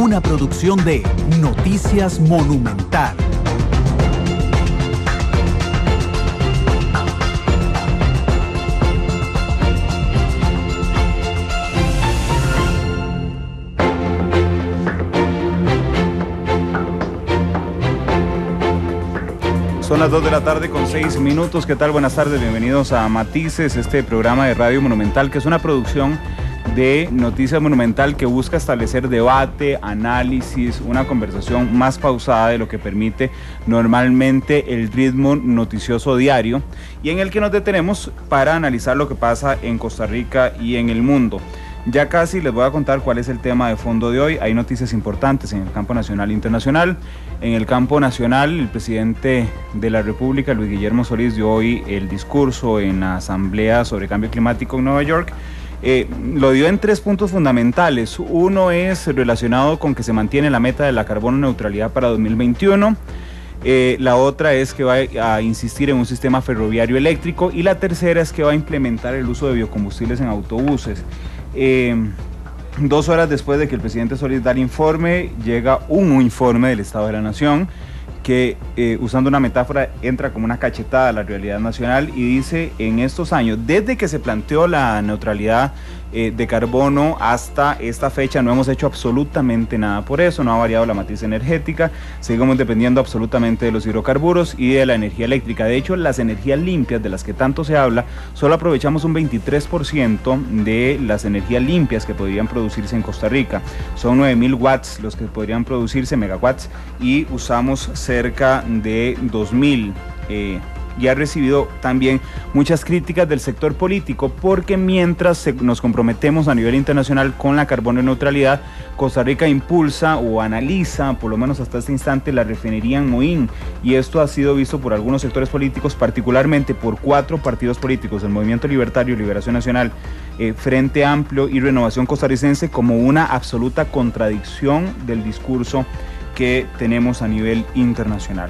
una producción de Noticias Monumental. Son las 2 de la tarde con 6 minutos. ¿Qué tal? Buenas tardes, bienvenidos a Matices, este programa de Radio Monumental, que es una producción de Noticias Monumental que busca establecer debate, análisis, una conversación más pausada de lo que permite normalmente el ritmo noticioso diario, y en el que nos detenemos para analizar lo que pasa en Costa Rica y en el mundo. Ya casi les voy a contar cuál es el tema de fondo de hoy. Hay noticias importantes en el campo nacional e internacional. En el campo nacional, el presidente de la República, Luis Guillermo Solís, dio hoy el discurso en la Asamblea sobre Cambio Climático en Nueva York. Lo dio en 3 puntos fundamentales. Uno es relacionado con que se mantiene la meta de la carbono neutralidad para 2021. La otra es que va a insistir en un sistema ferroviario eléctrico, y la tercera es que va a implementar el uso de biocombustibles en autobuses. 2 horas después de que el presidente Solís da el informe, llega un informe del Estado de la Nación que, usando una metáfora, entra como una cachetada a la realidad nacional y dice: en estos años, desde que se planteó la neutralidad de carbono hasta esta fecha, no hemos hecho absolutamente nada por eso. No ha variado la matriz energética, seguimos dependiendo absolutamente de los hidrocarburos y de la energía eléctrica. De hecho, las energías limpias de las que tanto se habla, solo aprovechamos un 23% de las energías limpias que podrían producirse en Costa Rica. Son 9.000 watts los que podrían producirse, megawatts, y usamos cerca de 2.000. Y ha recibido también muchas críticas del sector político, porque mientras nos comprometemos a nivel internacional con la carbono neutralidad, Costa Rica impulsa o analiza, por lo menos hasta este instante, la refinería en Moín, y esto ha sido visto por algunos sectores políticos, particularmente por 4 partidos políticos: el Movimiento Libertario, Liberación Nacional, Frente Amplio y Renovación Costarricense, como una absoluta contradicción del discurso que tenemos a nivel internacional.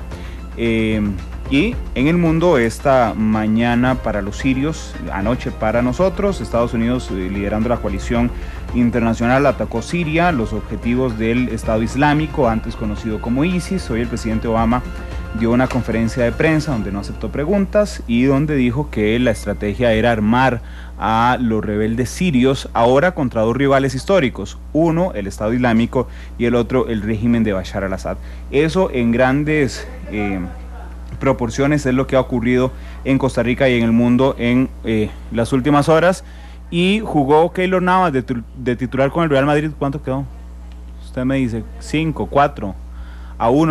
Y en el mundo, esta mañana para los sirios, anoche para nosotros, Estados Unidos, liderando la coalición internacional, atacó Siria, los objetivos del Estado Islámico, antes conocido como ISIS. Hoy el presidente Obama dio una conferencia de prensa donde no aceptó preguntas y donde dijo que la estrategia era armar a los rebeldes sirios, ahora contra 2 rivales históricos: uno, el Estado Islámico, y el otro, el régimen de Bashar al-Assad. Eso, en grandes proporciones, es lo que ha ocurrido en Costa Rica y en el mundo en las últimas horas. Y jugó Keylor Navas de titular con el Real Madrid. ¿Cuánto quedó? Usted me dice 5-4-1.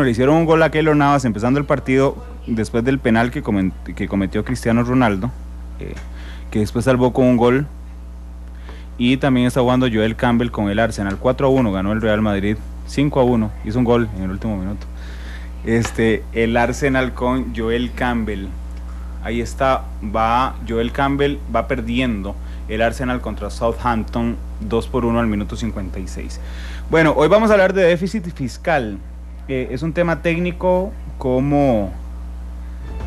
Le hicieron un gol a Keylor Navas empezando el partido, después del penal que cometió Cristiano Ronaldo, que después salvó con un gol. Y también está jugando Joel Campbell con el Arsenal. 4-1 ganó el Real Madrid. 5-1 hizo un gol en el último minuto. El Arsenal con Joel Campbell. Ahí está, Joel Campbell va perdiendo el Arsenal contra Southampton 2-1 al minuto 56. Bueno, hoy vamos a hablar de déficit fiscal. Es un tema técnico. ¿Cómo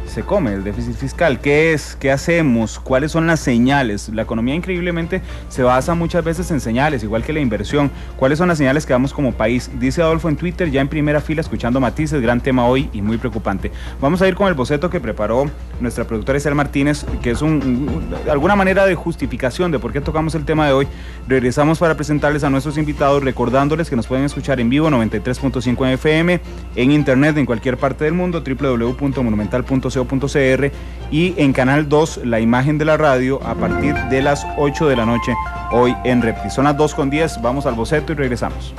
se come el déficit fiscal? ¿Qué es? ¿Qué hacemos? ¿Cuáles son las señales? La economía, increíblemente, se basa muchas veces en señales, igual que la inversión. ¿Cuáles son las señales que damos como país? Dice Adolfo en Twitter, ya en primera fila, escuchando Matices, gran tema hoy y muy preocupante. Vamos a ir con el boceto que preparó nuestra productora Isabel Martínez, que es alguna manera de justificación de por qué tocamos el tema de hoy. Regresamos para presentarles a nuestros invitados, recordándoles que nos pueden escuchar en vivo 93.5 en FM, en internet en cualquier parte del mundo, www.monumental.co.cr, y en Canal 2, la imagen de la radio, a partir de las 8 de la noche, hoy en reprise. Son las 2:10, vamos al boceto y regresamos.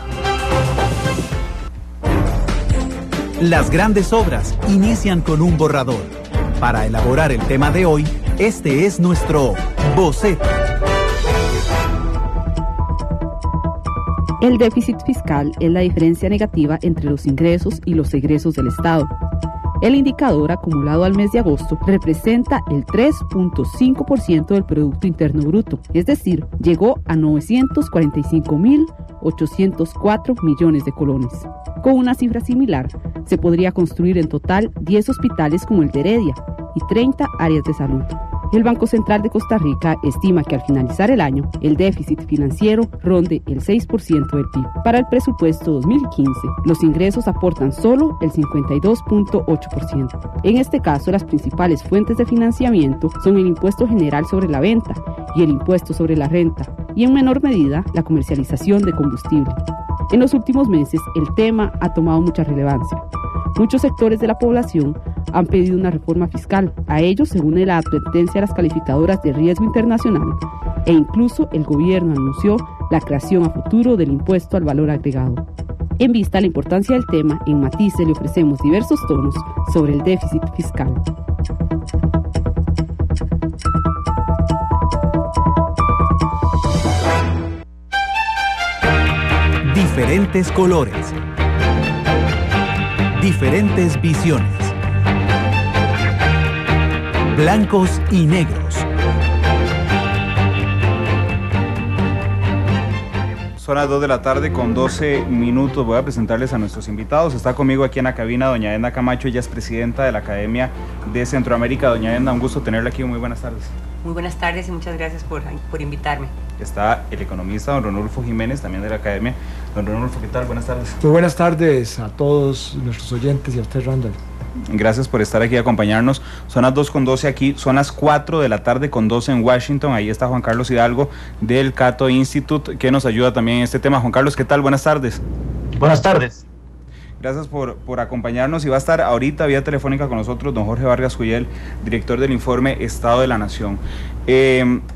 Las grandes obras inician con un borrador. Para elaborar el tema de hoy, este es nuestro boceto. El déficit fiscal es la diferencia negativa entre los ingresos y los egresos del Estado. El indicador acumulado al mes de agosto representa el 3.5% del Producto Interno Bruto, es decir, llegó a 945.804 millones de colones. Con una cifra similar, se podría construir en total 10 hospitales como el de Heredia y 30 áreas de salud. El Banco Central de Costa Rica estima que al finalizar el año, el déficit financiero ronde el 6% del PIB. Para el presupuesto 2015, los ingresos aportan solo el 52.8%. En este caso, las principales fuentes de financiamiento son el impuesto general sobre la venta y el impuesto sobre la renta, y en menor medida, la comercialización de combustible. En los últimos meses, el tema ha tomado mucha relevancia. Muchos sectores de la población han pedido una reforma fiscal. A ellos se une la advertencia de las calificadoras de riesgo internacional e incluso el gobierno anunció la creación a futuro del impuesto al valor agregado. En vista de la importancia del tema, en Matices le ofrecemos diversos tonos sobre el déficit fiscal. Diferentes colores. Diferentes visiones. Blancos y negros. Son las 2 de la tarde con 12 minutos. Voy a presentarles a nuestros invitados. Está conmigo aquí en la cabina doña Edna Camacho. Ella es presidenta de la Academia de Centroamérica. Doña Edna, un gusto tenerla aquí. Muy buenas tardes. Muy buenas tardes y muchas gracias por invitarme. Está el economista don Ronulfo Jiménez, también de la Academia. Don Ronulfo, ¿qué tal? Buenas tardes. Muy buenas tardes a todos nuestros oyentes y a usted, Randall. Gracias por estar aquí y acompañarnos. Son las 2:12 aquí, son las 4 de la tarde con 12 en Washington. Ahí está Juan Carlos Hidalgo del Cato Institute, que nos ayuda también en este tema. Juan Carlos, ¿qué tal? Buenas tardes. Buenas tardes. Gracias por acompañarnos, y va a estar ahorita vía telefónica con nosotros don Jorge Vargas Cuyel, director del informe Estado de la Nación.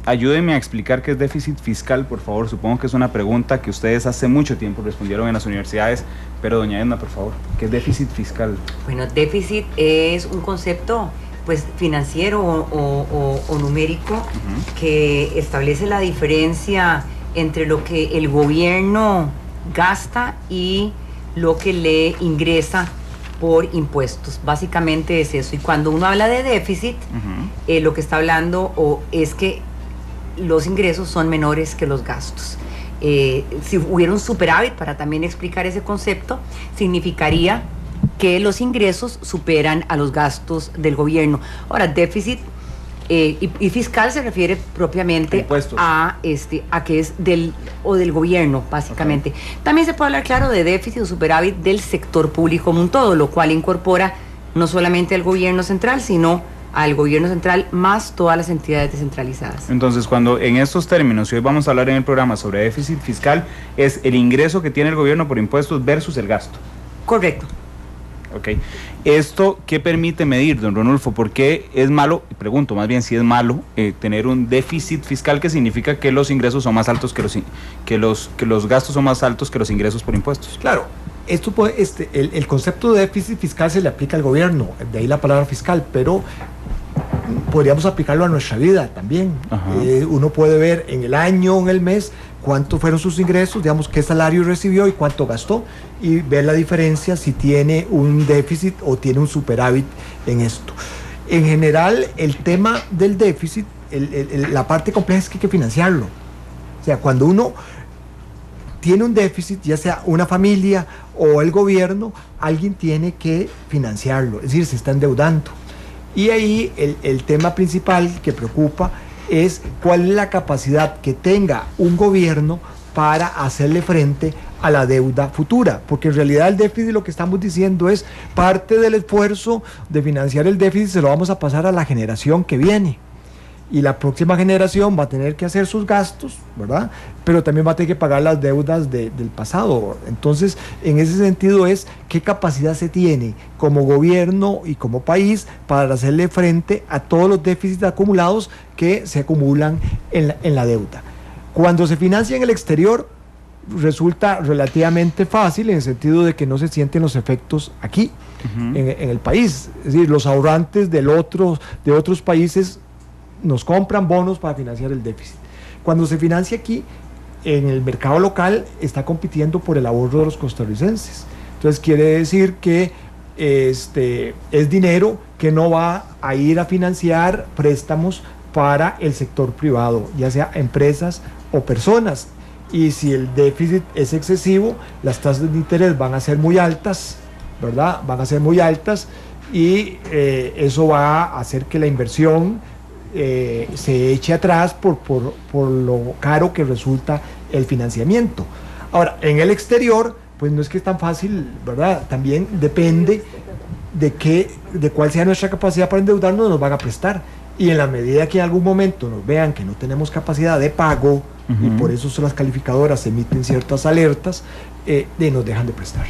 Ayúdenme a explicar qué es déficit fiscal, por favor. Supongo que es una pregunta que ustedes hace mucho tiempo respondieron en las universidades, pero doña Edna, por favor, ¿qué es déficit fiscal? Bueno, déficit es un concepto pues financiero o numérico que establece la diferencia entre lo que el gobierno gasta y lo que le ingresa por impuestos. Básicamente es eso. Y cuando uno habla de déficit, lo que está hablando es que los ingresos son menores que los gastos. Si hubiera un superávit, para también explicar ese concepto, significaría que los ingresos superan a los gastos del gobierno. Ahora, déficit y fiscal se refiere propiamente a que es del gobierno, básicamente. Okay. También se puede hablar, claro, de déficit o superávit del sector público como un todo, lo cual incorpora no solamente al gobierno central, sino al gobierno central más todas las entidades descentralizadas. Entonces, cuando en estos términos, y hoy vamos a hablar en el programa sobre déficit fiscal, es el ingreso que tiene el gobierno por impuestos versus el gasto. Correcto. Ok. ¿Esto qué permite medir, don Ronulfo? ¿Por qué es malo, pregunto más bien si es malo, tener un déficit fiscal, que significa que los ingresos son más altos que los gastos son más altos que los ingresos por impuestos? Claro, esto el concepto de déficit fiscal se le aplica al gobierno, de ahí la palabra fiscal, pero podríamos aplicarlo a nuestra vida también. Uno puede ver en el año, en el mes, cuánto fueron sus ingresos, digamos qué salario recibió y cuánto gastó, y ver la diferencia si tiene un déficit o tiene un superávit en esto. En general, el tema del déficit, la parte compleja es que hay que financiarlo. O sea, cuando uno tiene un déficit, ya sea una familia o el gobierno, alguien tiene que financiarlo, es decir, se está endeudando. Y ahí el tema principal que preocupa es cuál es la capacidad que tenga un gobierno para hacerle frente a la deuda futura, porque en realidad el déficit, lo que estamos diciendo es parte del esfuerzo de financiar el déficit se lo vamos a pasar a la generación que viene, y la próxima generación va a tener que hacer sus gastos, ¿verdad? Pero también va a tener que pagar las deudas del pasado. Entonces, en ese sentido es qué capacidad se tiene como gobierno y como país para hacerle frente a todos los déficits acumulados que se acumulan en la deuda. Cuando se financia en el exterior, resulta relativamente fácil en el sentido de que no se sienten los efectos aquí, en el país. Es decir, los ahorrantes de otros países nos compran bonos para financiar el déficit. Cuando se financia aquí, en el mercado local, está compitiendo por el ahorro de los costarricenses. Entonces quiere decir que es dinero que no va a ir a financiar préstamos para el sector privado, ya sea empresas o personas. Y si el déficit es excesivo, las tasas de interés van a ser muy altas, ¿verdad? Van a ser muy altas, y eso va a hacer que la inversión se eche atrás por lo caro que resulta el financiamiento. Ahora, en el exterior, pues no es que es tan fácil, ¿verdad? También depende de cuál sea nuestra capacidad para endeudarnos, nos van a prestar. Y en la medida que en algún momento nos vean que no tenemos capacidad de pago, y por eso las calificadoras emiten ciertas alertas, nos dejan de prestar.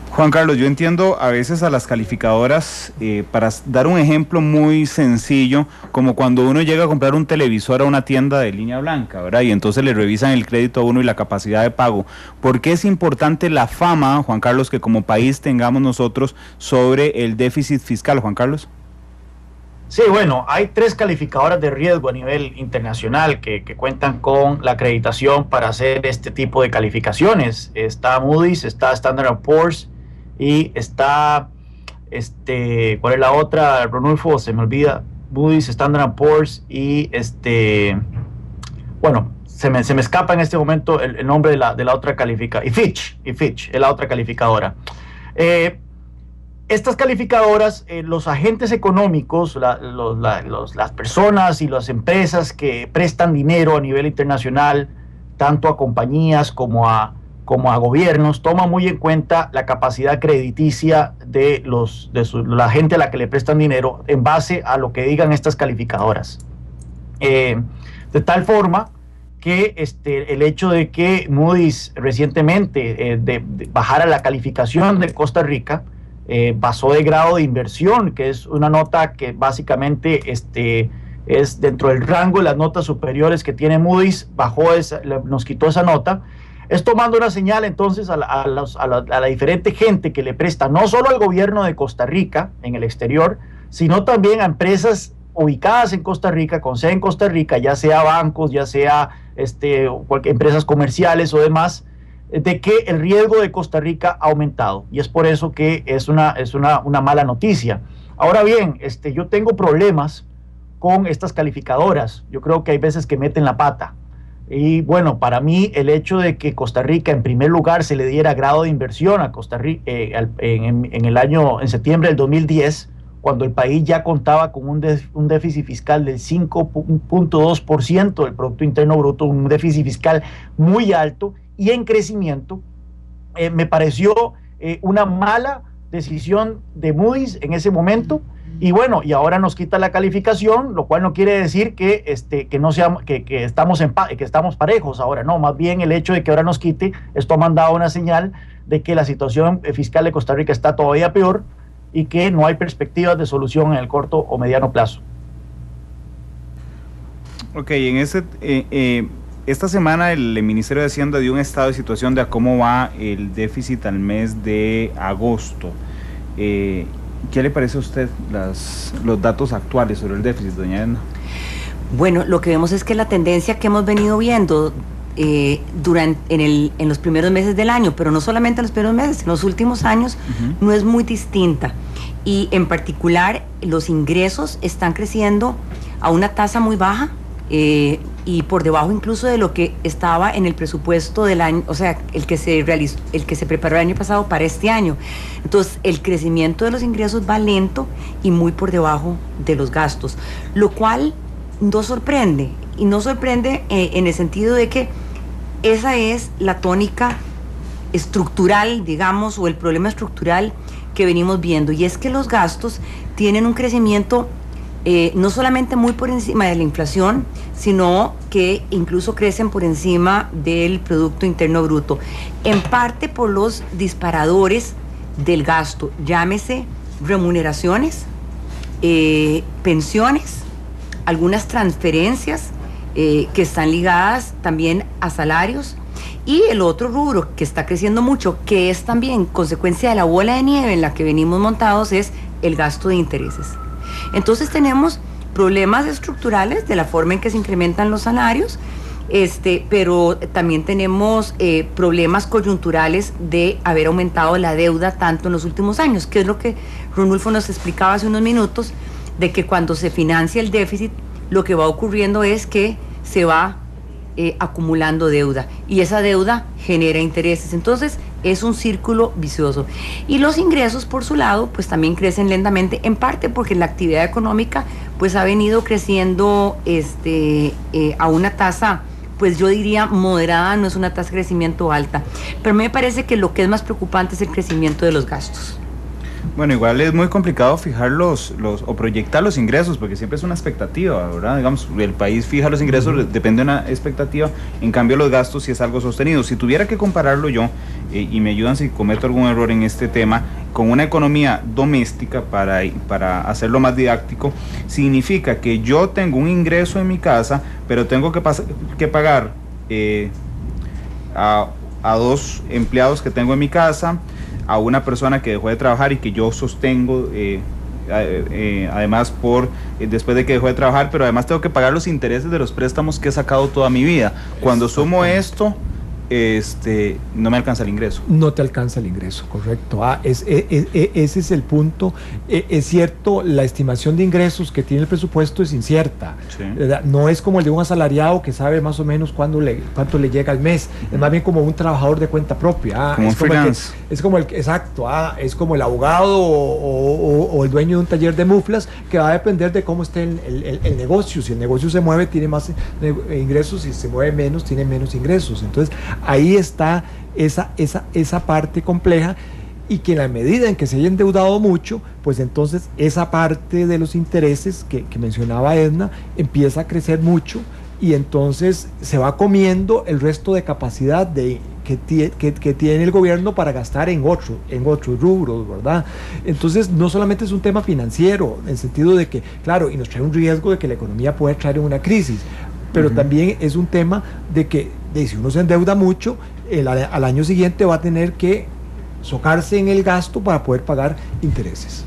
Juan Carlos, yo entiendo a veces a las calificadoras, para dar un ejemplo muy sencillo, como cuando uno llega a comprar un televisor a una tienda de línea blanca, ¿verdad? Y entonces le revisan el crédito a uno y la capacidad de pago. ¿Por qué es importante la fama, Juan Carlos, que como país tengamos nosotros sobre el déficit fiscal, Juan Carlos? Sí, bueno, hay 3 calificadoras de riesgo a nivel internacional que cuentan con la acreditación para hacer este tipo de calificaciones. Está Moody's, está Standard & Poor's y está, ¿cuál es la otra? Ronulfo, se me olvida. Moody's, Standard & Poor's y bueno, se me escapa en este momento el nombre de la otra calificadora. Y Fitch es la otra calificadora. Estas calificadoras, los agentes económicos, las personas y las empresas que prestan dinero a nivel internacional, tanto a compañías como a gobiernos, toman muy en cuenta la capacidad crediticia de la gente a la que le prestan dinero en base a lo que digan estas calificadoras. De tal forma que el hecho de que Moody's recientemente bajara la calificación de Costa Rica, pasó de grado de inversión, que es una nota que básicamente es dentro del rango de las notas superiores que tiene Moody's, nos quitó esa nota. Es tomando una señal entonces a la diferente gente que le presta, no solo al gobierno de Costa Rica en el exterior, sino también a empresas ubicadas en Costa Rica, con sede en Costa Rica, ya sea bancos, ya sea empresas comerciales o demás, de que el riesgo de Costa Rica ha aumentado, y es por eso que es una mala noticia. Ahora bien, yo tengo problemas con estas calificadoras. Yo creo que hay veces que meten la pata, y bueno, para mí el hecho de que Costa Rica en primer lugar se le diera grado de inversión a Costa Rica en septiembre del 2010, cuando el país ya contaba con un déficit fiscal del 5.2% del Producto Interno Bruto, un déficit fiscal muy alto y en crecimiento, me pareció una mala decisión de Moody's en ese momento. Y bueno, y ahora nos quita la calificación, lo cual no quiere decir que estamos parejos ahora, no, más bien el hecho de que ahora nos quite, esto ha mandado una señal de que la situación fiscal de Costa Rica está todavía peor y que no hay perspectivas de solución en el corto o mediano plazo. Ok, esta semana el Ministerio de Hacienda dio un estado de situación de cómo va el déficit al mes de agosto. ¿Qué le parece a usted los datos actuales sobre el déficit, doña Edna? Bueno, lo que vemos es que la tendencia que hemos venido viendo en los primeros meses del año, pero no solamente en los primeros meses, en los últimos años, no es muy distinta. Y en particular, los ingresos están creciendo a una tasa muy baja, y por debajo incluso de lo que estaba en el presupuesto del año, o sea, el que se preparó el año pasado para este año. Entonces, el crecimiento de los ingresos va lento y muy por debajo de los gastos, lo cual no sorprende, y no sorprende en el sentido de que esa es la tónica estructural, digamos, o el problema estructural que venimos viendo, y es que los gastos tienen un crecimiento no solamente muy por encima de la inflación, sino que incluso crecen por encima del Producto Interno Bruto, en parte por los disparadores del gasto, llámese remuneraciones, pensiones, algunas transferencias que están ligadas también a salarios, y el otro rubro que está creciendo mucho, que es también consecuencia de la bola de nieve en la que venimos montados, es el gasto de intereses. Entonces tenemos problemas estructurales de la forma en que se incrementan los salarios, pero también tenemos problemas coyunturales de haber aumentado la deuda tanto en los últimos años, que es lo que Ronulfo nos explicaba hace unos minutos, de que cuando se financia el déficit, lo que va ocurriendo es que se va acumulando deuda, y esa deuda genera intereses. Entonces, es un círculo vicioso. Y los ingresos, por su lado, pues también crecen lentamente, en parte porque la actividad económica pues ha venido creciendo a una tasa, pues yo diría moderada, no es una tasa de crecimiento alta. Pero me parece que lo que es más preocupante es el crecimiento de los gastos. Bueno, igual es muy complicado fijar o proyectar los ingresos, porque siempre es una expectativa, ¿verdad? Digamos, el país fija los ingresos, depende de una expectativa, en cambio los gastos sí es algo sostenido. Si tuviera que compararlo yo, y me ayudan si cometo algún error en este tema, con una economía doméstica, para hacerlo más didáctico, significa que yo tengo un ingreso en mi casa, pero tengo que pagar a 2 empleados que tengo en mi casa, a una persona que dejó de trabajar y que yo sostengo además después de que dejó de trabajar, pero además tengo que pagar los intereses de los préstamos que he sacado toda mi vida. Cuando sumo esto, no me alcanza el ingreso. No te alcanza el ingreso, correcto. Ese es el punto. Es cierto, la estimación de ingresos que tiene el presupuesto es incierta. Sí. No es como el de un asalariado que sabe más o menos cuánto le llega al mes. Es más bien como un trabajador de cuenta propia. Como un freelance. Exacto. Es como el abogado o el dueño de un taller de muflas, que va a depender de cómo esté el negocio. Si el negocio se mueve, tiene más ingresos. Si se mueve menos, tiene menos ingresos. Entonces, ahí está esa parte compleja, y que en la medida en que se haya endeudado mucho, pues entonces esa parte de los intereses que mencionaba Edna empieza a crecer mucho, y entonces se va comiendo el resto de capacidad que tiene el gobierno para gastar en otros rubros, ¿verdad? Entonces no solamente es un tema financiero, en el sentido de que, claro, y nos trae un riesgo de que la economía pueda entrar en una crisis, pero también es un tema de que si uno se endeuda mucho, al año siguiente va a tener que socarse en el gasto para poder pagar intereses.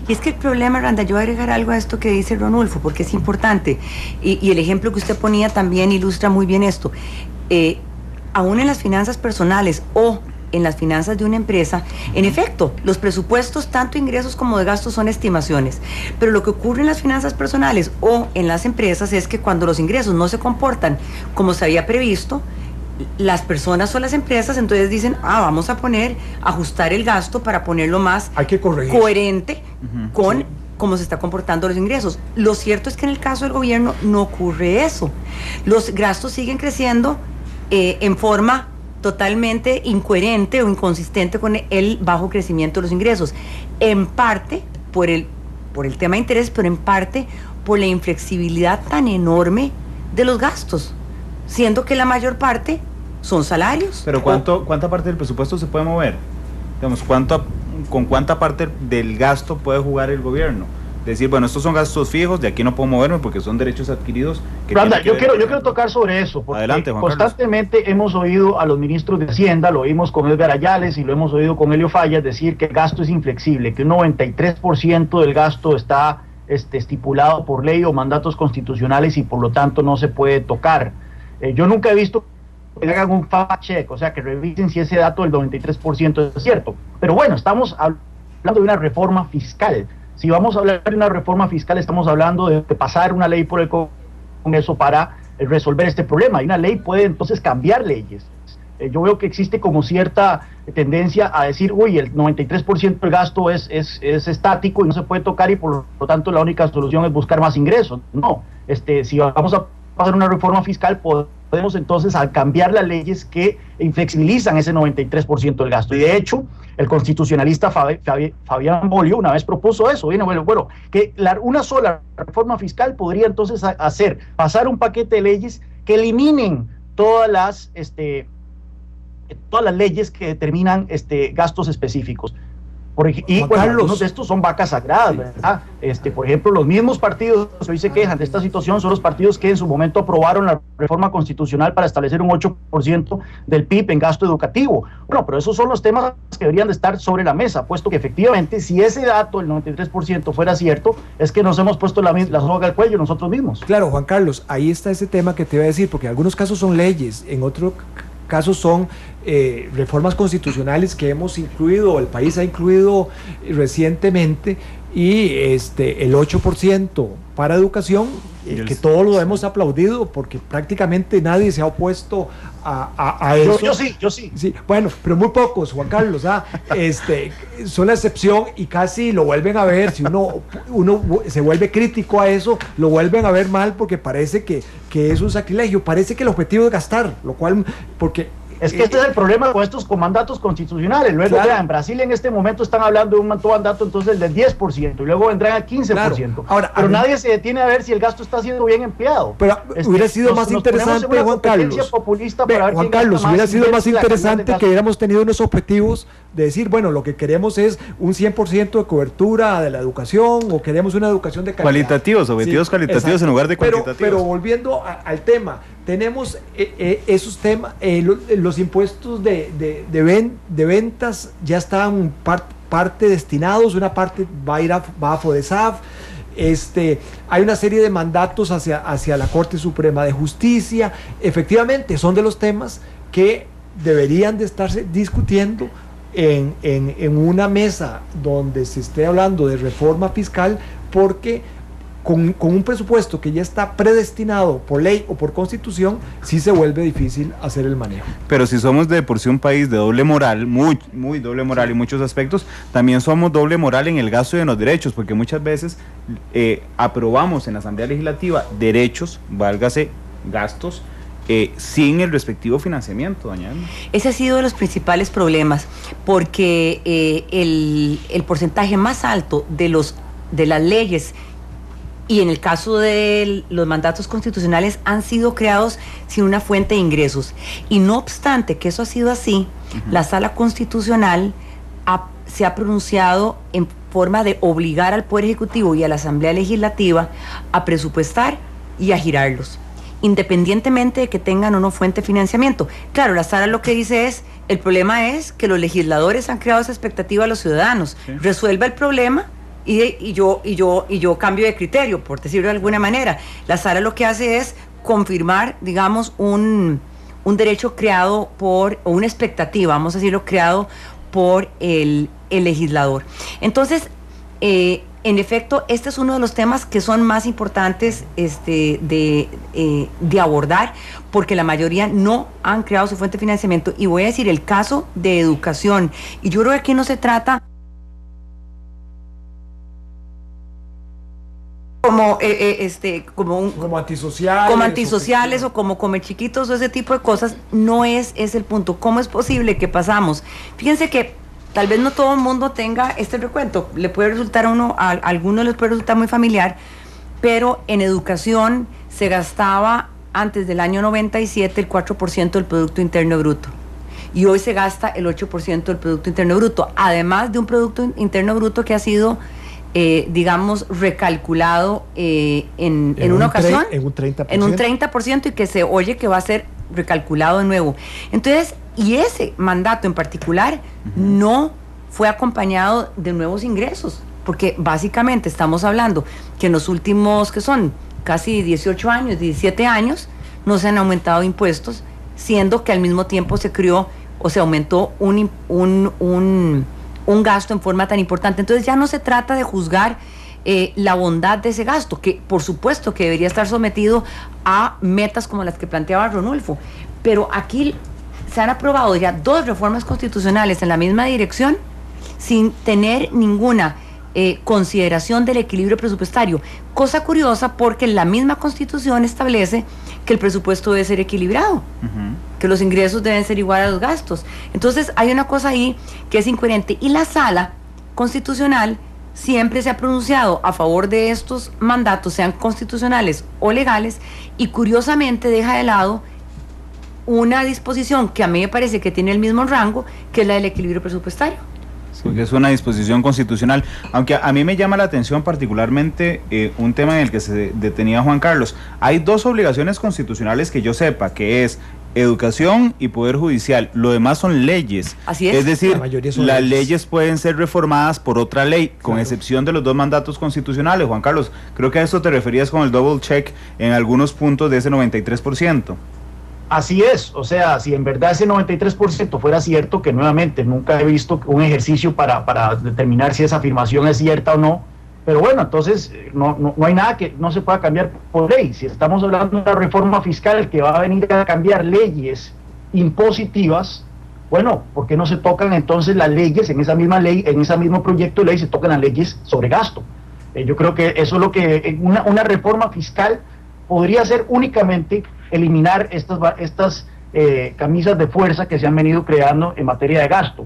Y es que el problema, Randa, yo voy a agregar algo a esto que dice Ronulfo, porque es importante, y el ejemplo que usted ponía también ilustra muy bien esto. Aún en las finanzas personales o en las finanzas de una empresa, en efecto, los presupuestos, tanto ingresos como de gastos, son estimaciones, pero lo que ocurre en las finanzas personales o en las empresas es que cuando los ingresos no se comportan como se había previsto, las personas o las empresas entonces dicen, vamos a ajustar el gasto para ponerlo más coherente con cómo se está comportando los ingresos. Lo cierto es que en el caso del gobierno no ocurre eso. Los gastos siguen creciendo en forma totalmente incoherente o inconsistente con el bajo crecimiento de los ingresos, en parte por el tema de interés, pero en parte por la inflexibilidad tan enorme de los gastos, siendo que la mayor parte son salarios. Pero ¿cuánta parte del presupuesto se puede mover? Digamos, ¿con cuánta parte del gasto puede jugar el gobierno? Decir, bueno, estos son gastos fijos, de aquí no puedo moverme porque son derechos adquiridos. Randa, yo quiero tocar sobre eso, porque adelante, Juan constantemente Carlos. Hemos oído a los ministros de Hacienda, lo oímos con Edgar Ayales y lo hemos oído con Helio Fallas, decir que el gasto es inflexible, que un 93% del gasto está estipulado por ley o mandatos constitucionales y por lo tanto no se puede tocar. Yo nunca he visto que hagan un fact check, o sea, que revisen si ese dato del 93% es cierto. Pero bueno, estamos hablando de una reforma fiscal. Si vamos a hablar de una reforma fiscal, estamos hablando de pasar una ley por el Congreso para resolver este problema. Y una ley puede entonces cambiar leyes. Yo veo que existe como cierta tendencia a decir, uy, el 93% del gasto es estático y no se puede tocar, y por lo tanto la única solución es buscar más ingresos. No, si vamos a pasar una reforma fiscal, podemos entonces cambiar las leyes que inflexibilizan ese 93% del gasto. Y de hecho, el constitucionalista Fabián Bolio una vez propuso eso. Bueno, que una sola reforma fiscal podría entonces pasar un paquete de leyes que eliminen todas las leyes que determinan gastos específicos. Y bueno, algunos de estos son vacas sagradas, ¿verdad? Por ejemplo, los mismos partidos que hoy se quejan de esta situación son los partidos que en su momento aprobaron la reforma constitucional para establecer un 8% del PIB en gasto educativo. Bueno, pero esos son los temas que deberían de estar sobre la mesa, puesto que efectivamente, si ese dato, el 93%, fuera cierto, es que nos hemos puesto la soga al cuello nosotros mismos. Claro, Juan Carlos, ahí está ese tema que te iba a decir, porque en algunos casos son leyes, en otros casos son reformas constitucionales que hemos incluido, o el país ha incluido recientemente, y el 8% para educación, que todos lo hemos aplaudido porque prácticamente nadie se ha opuesto a eso. Yo sí. Sí, bueno, pero muy pocos, Juan Carlos, son la excepción y casi lo vuelven a ver. Si uno se vuelve crítico a eso, lo vuelven a ver mal porque parece que es un sacrilegio, parece que el objetivo es gastar, lo cual, porque... Es que este es el problema con estos mandatos constitucionales. Luego, claro, en Brasil en este momento están hablando de un mandato entonces del 10% y luego vendrán al 15%. Claro. Ahora, pero nadie se detiene a ver si el gasto está siendo bien empleado. Pero hubiera sido más interesante, Juan Carlos. Juan Carlos, hubiera sido más interesante que hubiéramos tenido unos objetivos de decir, bueno, lo que queremos es un 100% de cobertura de la educación o queremos una educación de calidad. Cualitativos, objetivos cualitativos, exacto, en lugar de cuantitativos. Pero volviendo al tema, tenemos esos temas, los impuestos de ventas ya están parte destinados, una parte va a FODESAF. Hay una serie de mandatos hacia la Corte Suprema de Justicia. Efectivamente, son de los temas que deberían de estarse discutiendo en una mesa donde se esté hablando de reforma fiscal, porque con un presupuesto que ya está predestinado por ley o por constitución, sí se vuelve difícil hacer el manejo. Pero si somos de por sí un país de doble moral, muy doble moral en muchos aspectos, también somos doble moral en el gasto de los derechos, porque muchas veces aprobamos en la Asamblea Legislativa derechos, válgase gastos, sin el respectivo financiamiento, doña Emma. Ese ha sido de los principales problemas, porque el porcentaje más alto de las leyes y en el caso de los mandatos constitucionales han sido creados sin una fuente de ingresos. Y no obstante que eso ha sido así, la Sala Constitucional se ha pronunciado en forma de obligar al Poder Ejecutivo y a la Asamblea Legislativa a presupuestar y a girarlos, independientemente de que tengan o no fuente de financiamiento. Claro, la Sala lo que dice es, el problema es que los legisladores han creado esa expectativa a los ciudadanos. Sí. Resuelva el problema y yo cambio de criterio, por decirlo de alguna manera. La Sala lo que hace es confirmar, digamos, un derecho creado o una expectativa, vamos a decirlo, creado por el legislador. Entonces, en efecto, este es uno de los temas que son más importantes de abordar, porque la mayoría no han creado su fuente de financiamiento. Y voy a decir el caso de educación. Y yo creo que aquí no se trata como antisociales o como comer chiquitos o ese tipo de cosas. No es el punto. ¿Cómo es posible que pasamos? Fíjense que tal vez no todo el mundo tenga este recuento, le puede resultar a algunos les puede resultar muy familiar, pero en educación se gastaba antes del año 97 el 4% del Producto Interno Bruto, y hoy se gasta el 8% del Producto Interno Bruto, además de un Producto Interno Bruto que ha sido digamos, recalculado en una ocasión, en un 30%. En un 30%, y que se oye que va a ser recalculado de nuevo. Entonces, y ese mandato en particular no fue acompañado de nuevos ingresos, porque básicamente estamos hablando que en los últimos, que son casi 18 años, 17 años, no se han aumentado impuestos, siendo que al mismo tiempo se creó o se aumentó un gasto en forma tan importante. Entonces ya no se trata de juzgar la bondad de ese gasto, que por supuesto que debería estar sometido a metas como las que planteaba Ronulfo, pero aquí se han aprobado ya 2 reformas constitucionales en la misma dirección sin tener ninguna consideración del equilibrio presupuestario. Cosa curiosa, porque la misma Constitución establece que el presupuesto debe ser equilibrado, que los ingresos deben ser iguales a los gastos. Entonces hay una cosa ahí que es incoherente, y la Sala Constitucional siempre se ha pronunciado a favor de estos mandatos, sean constitucionales o legales, y curiosamente deja de lado una disposición que a mí me parece que tiene el mismo rango, que es la del equilibrio presupuestario. Porque es una disposición constitucional, aunque a mí me llama la atención particularmente un tema en el que se detenía Juan Carlos. Hay 2 obligaciones constitucionales que yo sepa, que es educación y poder judicial. Lo demás son leyes. Así es. Es decir, las leyes pueden ser reformadas por otra ley, con excepción de los 2 mandatos constitucionales. Juan Carlos, creo que a eso te referías con el double check en algunos puntos de ese 93%. Así es, o sea, si en verdad ese 93% fuera cierto, que nuevamente nunca he visto un ejercicio para determinar si esa afirmación es cierta o no, Pero bueno, entonces no hay nada que no se pueda cambiar por ley. Si estamos hablando de una reforma fiscal que va a venir a cambiar leyes impositivas, bueno, ¿por qué no se tocan entonces las leyes en esa misma ley, en ese mismo proyecto de ley se tocan las leyes sobre gasto? Yo creo que eso es lo que una reforma fiscal podría hacer, únicamente eliminar estas camisas de fuerza que se han venido creando en materia de gasto.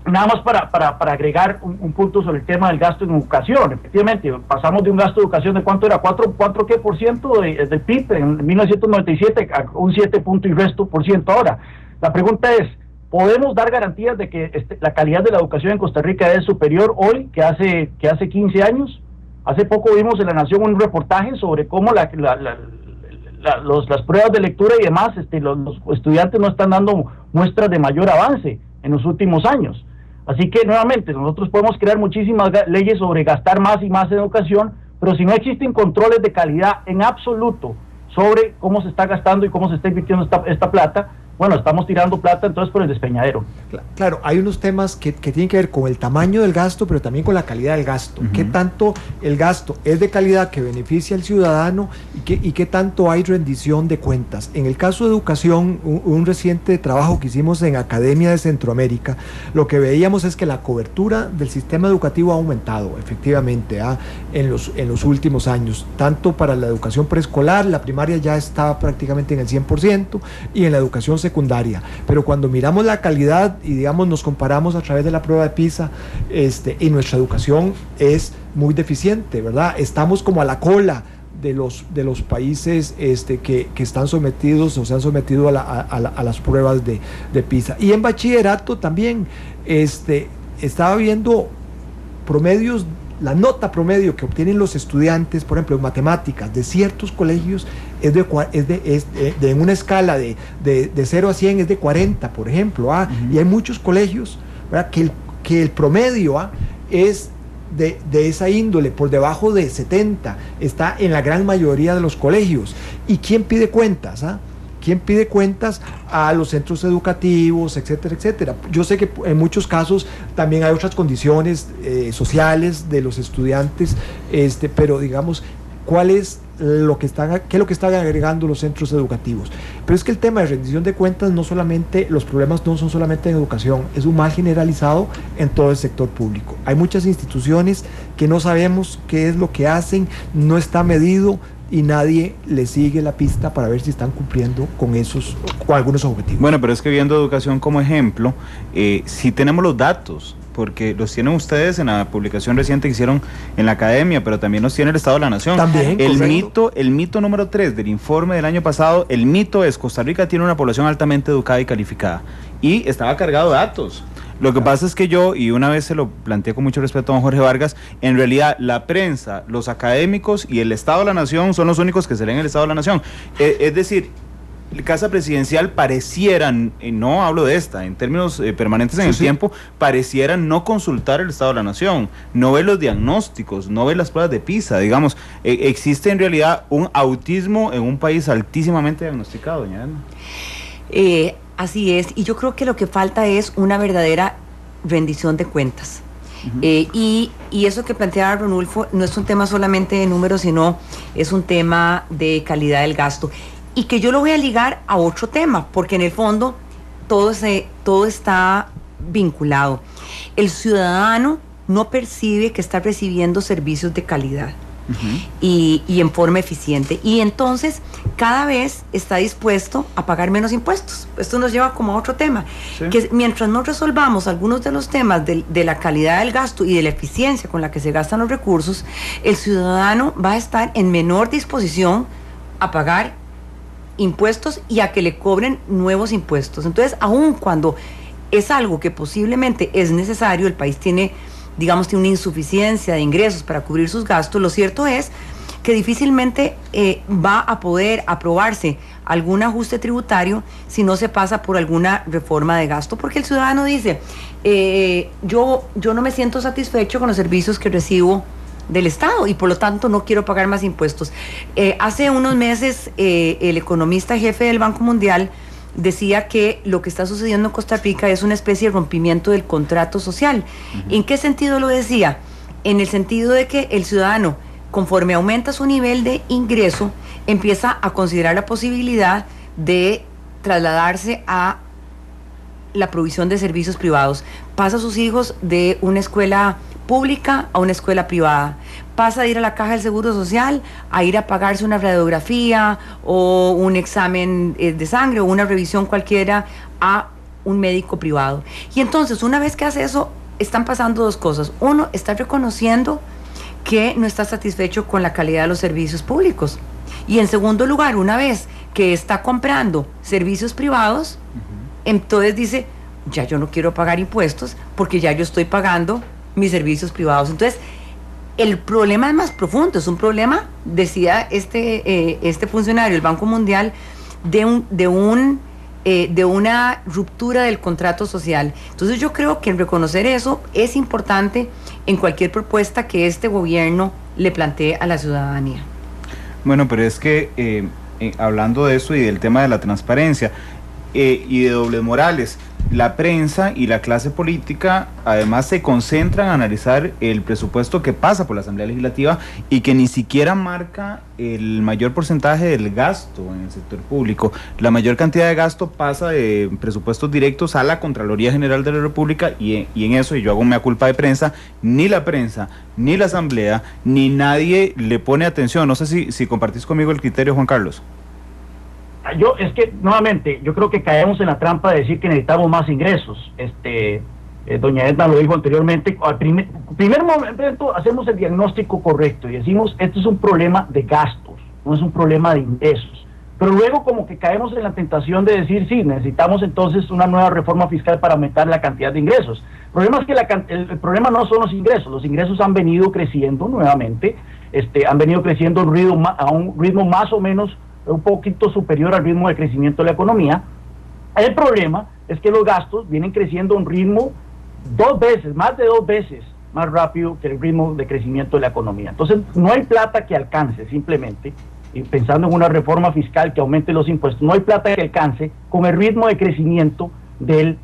Nada más para agregar un punto sobre el tema del gasto en educación. Efectivamente, pasamos de un gasto de educación de ¿cuánto era? ¿4% del PIB en 1997 a un 7 punto y resto por ciento ahora? La pregunta es, ¿podemos dar garantías de que la calidad de la educación en Costa Rica es superior hoy que hace 15 años? Hace poco vimos en La Nación un reportaje sobre cómo las pruebas de lectura y demás, los estudiantes no están dando muestras de mayor avance en los últimos años. Así que nuevamente nosotros podemos crear muchísimas leyes sobre gastar más y más en educación, pero si no existen controles de calidad en absoluto sobre cómo se está gastando y cómo se está invirtiendo esta plata, bueno, estamos tirando plata entonces por el despeñadero. Claro, hay unos temas que tienen que ver con el tamaño del gasto, pero también con la calidad del gasto. ¿Qué tanto el gasto es de calidad que beneficia al ciudadano y qué tanto hay rendición de cuentas? En el caso de educación, un reciente trabajo que hicimos en Academia de Centroamérica, lo que veíamos es que la cobertura del sistema educativo ha aumentado, efectivamente, en los últimos años, tanto para la educación preescolar, la primaria ya está prácticamente en el 100%, y en la educación secundaria, pero cuando miramos la calidad y digamos nos comparamos a través de la prueba de PISA, y nuestra educación es muy deficiente, ¿verdad? Estamos como a la cola de los países que están sometidos o se han sometido a las pruebas de PISA. Y en bachillerato también estaba viendo promedios. La nota promedio que obtienen los estudiantes, por ejemplo, en matemáticas, de ciertos colegios, en una escala de 0 a 100 es de 40, por ejemplo. Y hay muchos colegios, ¿verdad?, que el promedio es de esa índole, por debajo de 70, está en la gran mayoría de los colegios. ¿Y quién pide cuentas? ¿Quién pide cuentas? A los centros educativos, etcétera, etcétera. Yo sé que en muchos casos también hay otras condiciones sociales de los estudiantes, pero digamos, ¿qué es lo que están agregando los centros educativos? Pero es que el tema de rendición de cuentas los problemas no son solamente en educación, es un mal generalizado en todo el sector público. Hay muchas instituciones que no sabemos qué es lo que hacen, no está medido, y nadie le sigue la pista para ver si están cumpliendo con algunos objetivos. Bueno, pero es que viendo educación como ejemplo, sí tenemos los datos, porque los tienen ustedes en la publicación reciente que hicieron en la Academia, pero también los tiene el Estado de la Nación. También, el mito número 3 del informe del año pasado, el mito es: Costa Rica tiene una población altamente educada y calificada, y estaba cargado de datos. Lo que pasa es que yo, y una vez se lo planteé con mucho respeto a don Jorge Vargas, en realidad la prensa, los académicos y el Estado de la Nación son los únicos que se leen el Estado de la Nación. Es decir, la Casa Presidencial parecieran, no hablo de esta, en términos permanentes en el tiempo, parecieran no consultar el Estado de la Nación, no ver los diagnósticos, no ver las pruebas de PISA, digamos. Existe en realidad un autismo en un país altísimamente diagnosticado, doña Edna. Así es, y yo creo que lo que falta es una verdadera rendición de cuentas. Y eso que planteaba Ronulfo no es un tema solamente de números, sino es un tema de calidad del gasto. Y que yo lo voy a ligar a otro tema, porque en el fondo todo está vinculado. El ciudadano no percibe que está recibiendo servicios de calidad. Y en forma eficiente, y entonces cada vez está dispuesto a pagar menos impuestos. Esto nos lleva como a otro tema, que mientras no resolvamos algunos de los temas de la calidad del gasto y de la eficiencia con la que se gastan los recursos, el ciudadano va a estar en menor disposición a pagar impuestos y a que le cobren nuevos impuestos. Entonces, aun cuando es algo que posiblemente es necesario, el país tiene una insuficiencia de ingresos para cubrir sus gastos, lo cierto es que difícilmente va a poder aprobarse algún ajuste tributario si no se pasa por alguna reforma de gasto, porque el ciudadano dice, yo no me siento satisfecho con los servicios que recibo del Estado y por lo tanto no quiero pagar más impuestos. Hace unos meses el economista jefe del Banco Mundial decía que lo que está sucediendo en Costa Rica es una especie de rompimiento del contrato social. ¿En qué sentido lo decía? en el sentido de que el ciudadano, conforme aumenta su nivel de ingreso, empieza a considerar la posibilidad de trasladarse a la provisión de servicios privados. Pasa a sus hijos de una escuela pública a una escuela privada. Pasa de ir a la caja del Seguro Social a ir a pagarse una radiografía o un examen de sangre o una revisión cualquiera a un médico privado. Y entonces, una vez que hace eso, están pasando dos cosas. Uno, está reconociendo que no está satisfecho con la calidad de los servicios públicos. Y en segundo lugar, una vez que está comprando servicios privados, entonces dice, ya yo no quiero pagar impuestos porque ya yo estoy pagando mis servicios privados. Entonces, el problema es más profundo, es un problema, decía este funcionario del Banco Mundial, de una ruptura del contrato social. Entonces yo creo que reconocer eso es importante en cualquier propuesta que este gobierno le plantee a la ciudadanía. Bueno, pero es que hablando de eso y del tema de la transparencia y de dobles morales, la prensa y la clase política además se concentran a analizar el presupuesto que pasa por la Asamblea Legislativa y que ni siquiera marca el mayor porcentaje del gasto en el sector público. La mayor cantidad de gasto pasa de presupuestos directos a la Contraloría General de la República y en eso, y yo hago mea culpa de prensa, ni la prensa, ni la Asamblea, ni nadie le pone atención. No sé si compartís conmigo el criterio, Juan Carlos. Es que, nuevamente, yo creo que caemos en la trampa de decir que necesitamos más ingresos. Doña Edna lo dijo anteriormente. Al primer momento hacemos el diagnóstico correcto y decimos, esto es un problema de gastos, no es un problema de ingresos. Pero luego como que caemos en la tentación de decir, sí, necesitamos entonces una nueva reforma fiscal para aumentar la cantidad de ingresos. El problema es que el problema no son los ingresos han venido creciendo nuevamente, han venido creciendo a un ritmo más o menos un poquito superior al ritmo de crecimiento de la economía. El problema es que los gastos vienen creciendo a un ritmo más de dos veces más rápido que el ritmo de crecimiento de la economía. Entonces no hay plata que alcance simplemente, y pensando en una reforma fiscal que aumente los impuestos, no hay plata que alcance con el ritmo de crecimiento del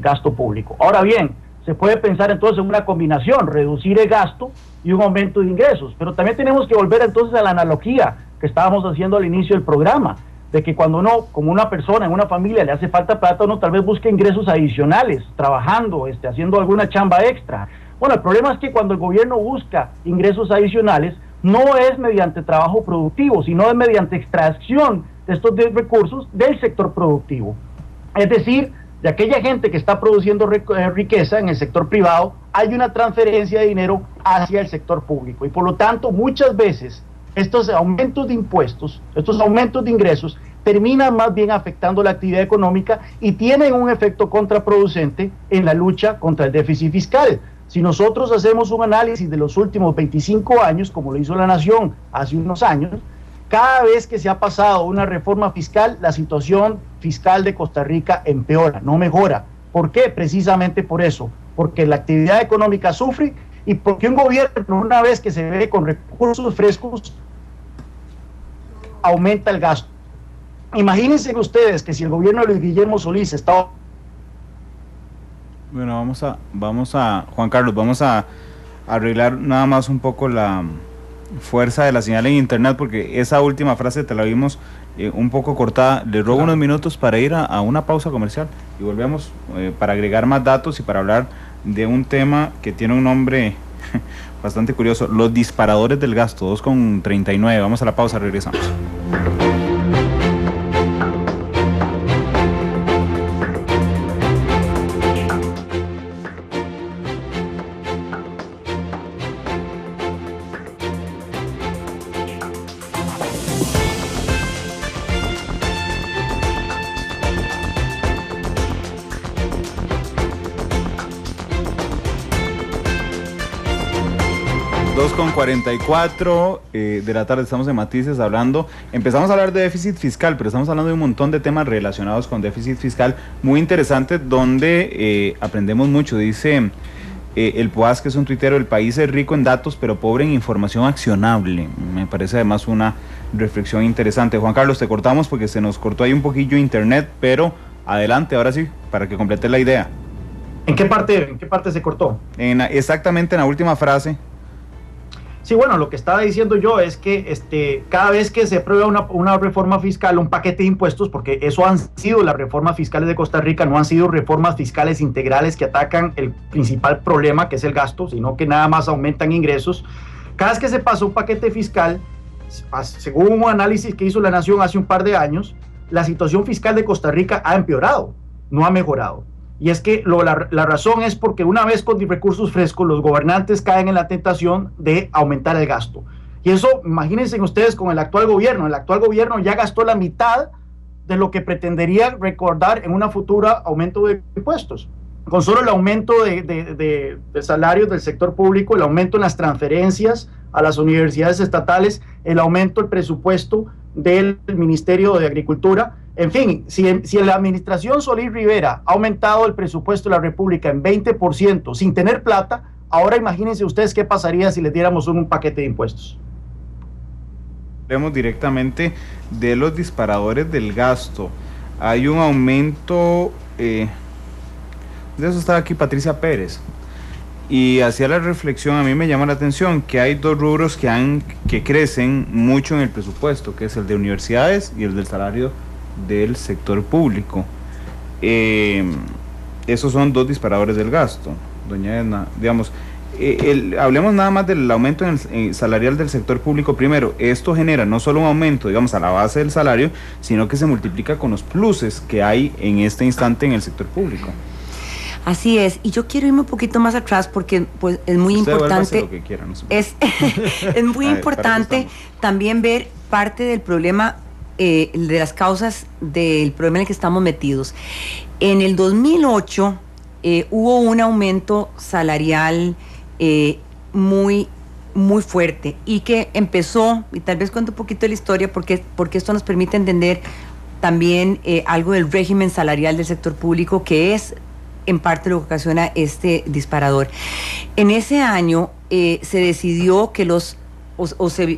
gasto público. Ahora bien, se puede pensar entonces en una combinación, reducir el gasto y un aumento de ingresos, pero también tenemos que volver entonces a la analogía que estábamos haciendo al inicio del programa, de que cuando uno, como una persona en una familia, le hace falta plata, uno tal vez busca ingresos adicionales, trabajando, haciendo alguna chamba extra. Bueno, el problema es que cuando el gobierno busca ingresos adicionales, no es mediante trabajo productivo, sino es mediante extracción de estos recursos del sector productivo. Es decir, de aquella gente que está produciendo riqueza en el sector privado, hay una transferencia de dinero hacia el sector público. Y por lo tanto, muchas veces, estos aumentos de impuestos, estos aumentos de ingresos, terminan más bien afectando la actividad económica y tienen un efecto contraproducente en la lucha contra el déficit fiscal. Si nosotros hacemos un análisis de los últimos 25 años, como lo hizo La Nación hace unos años, cada vez que se ha pasado una reforma fiscal, la situación fiscal de Costa Rica empeora, no mejora. ¿Por qué? Precisamente por eso, porque la actividad económica sufre y porque un gobierno, una vez que se ve con recursos frescos, aumenta el gasto. Imagínense ustedes que si el gobierno de Luis Guillermo Solís estaba... Bueno, vamos a Juan Carlos, vamos a arreglar nada más un poco la fuerza de la señal en internet, porque esa última frase te la vimos un poco cortada. Le robo unos minutos para ir a una pausa comercial y volvemos para agregar más datos y para hablar de un tema que tiene un nombre bastante curioso, los disparadores del gasto, 2,39. Vamos a la pausa, regresamos. Con 44 de la tarde, estamos en Matices empezamos a hablar de déficit fiscal, pero estamos hablando de un montón de temas relacionados con déficit fiscal muy interesantes, donde aprendemos mucho. Dice el Poaz, que es un tuitero: el país es rico en datos pero pobre en información accionable. Me parece además una reflexión interesante. Juan Carlos, te cortamos porque se nos cortó ahí un poquillo internet, pero adelante, ahora sí, para que complete la idea. ¿En qué parte se cortó? Exactamente en la última frase. Sí, bueno, lo que estaba diciendo yo es que cada vez que se aprueba una reforma fiscal, un paquete de impuestos, porque eso han sido las reformas fiscales de Costa Rica, no han sido reformas fiscales integrales que atacan el principal problema, que es el gasto, sino que nada más aumentan ingresos. Cada vez que se pasa un paquete fiscal, según un análisis que hizo La Nación hace un par de años, la situación fiscal de Costa Rica ha empeorado, no ha mejorado. Y es que la razón es porque una vez con recursos frescos, los gobernantes caen en la tentación de aumentar el gasto. Y eso, imagínense ustedes con el actual gobierno. El actual gobierno ya gastó la mitad de lo que pretendería recordar en una futura aumento de impuestos. Con solo el aumento de salarios del sector público, el aumento en las transferencias a las universidades estatales, el aumento del presupuesto del Ministerio de Agricultura. En fin, si la administración Solís Rivera ha aumentado el presupuesto de la República en 20% sin tener plata, ahora imagínense ustedes qué pasaría si les diéramos un paquete de impuestos. Hablemos directamente de los disparadores del gasto. Hay un aumento, de eso estaba aquí Patricia Pérez, y hacía la reflexión, a mí me llama la atención que hay dos rubros que crecen mucho en el presupuesto, que es el de universidades y el del salario del sector público. Esos son dos disparadores del gasto, doña Edna. Digamos, hablemos nada más del aumento salarial del sector público. Primero, esto genera no solo un aumento, digamos, a la base del salario, sino que se multiplica con los pluses que hay en este instante en el sector público. Así es, y yo quiero irme un poquito más atrás porque pues es muy importante, lo que quiera, no es muy importante también ver parte del problema, de las causas del problema en el que estamos metidos. En el 2008 hubo un aumento salarial muy fuerte y que empezó, y tal vez cuento un poquito de la historia porque esto nos permite entender también algo del régimen salarial del sector público, que es en parte lo que ocasiona este disparador. En ese año se decidió que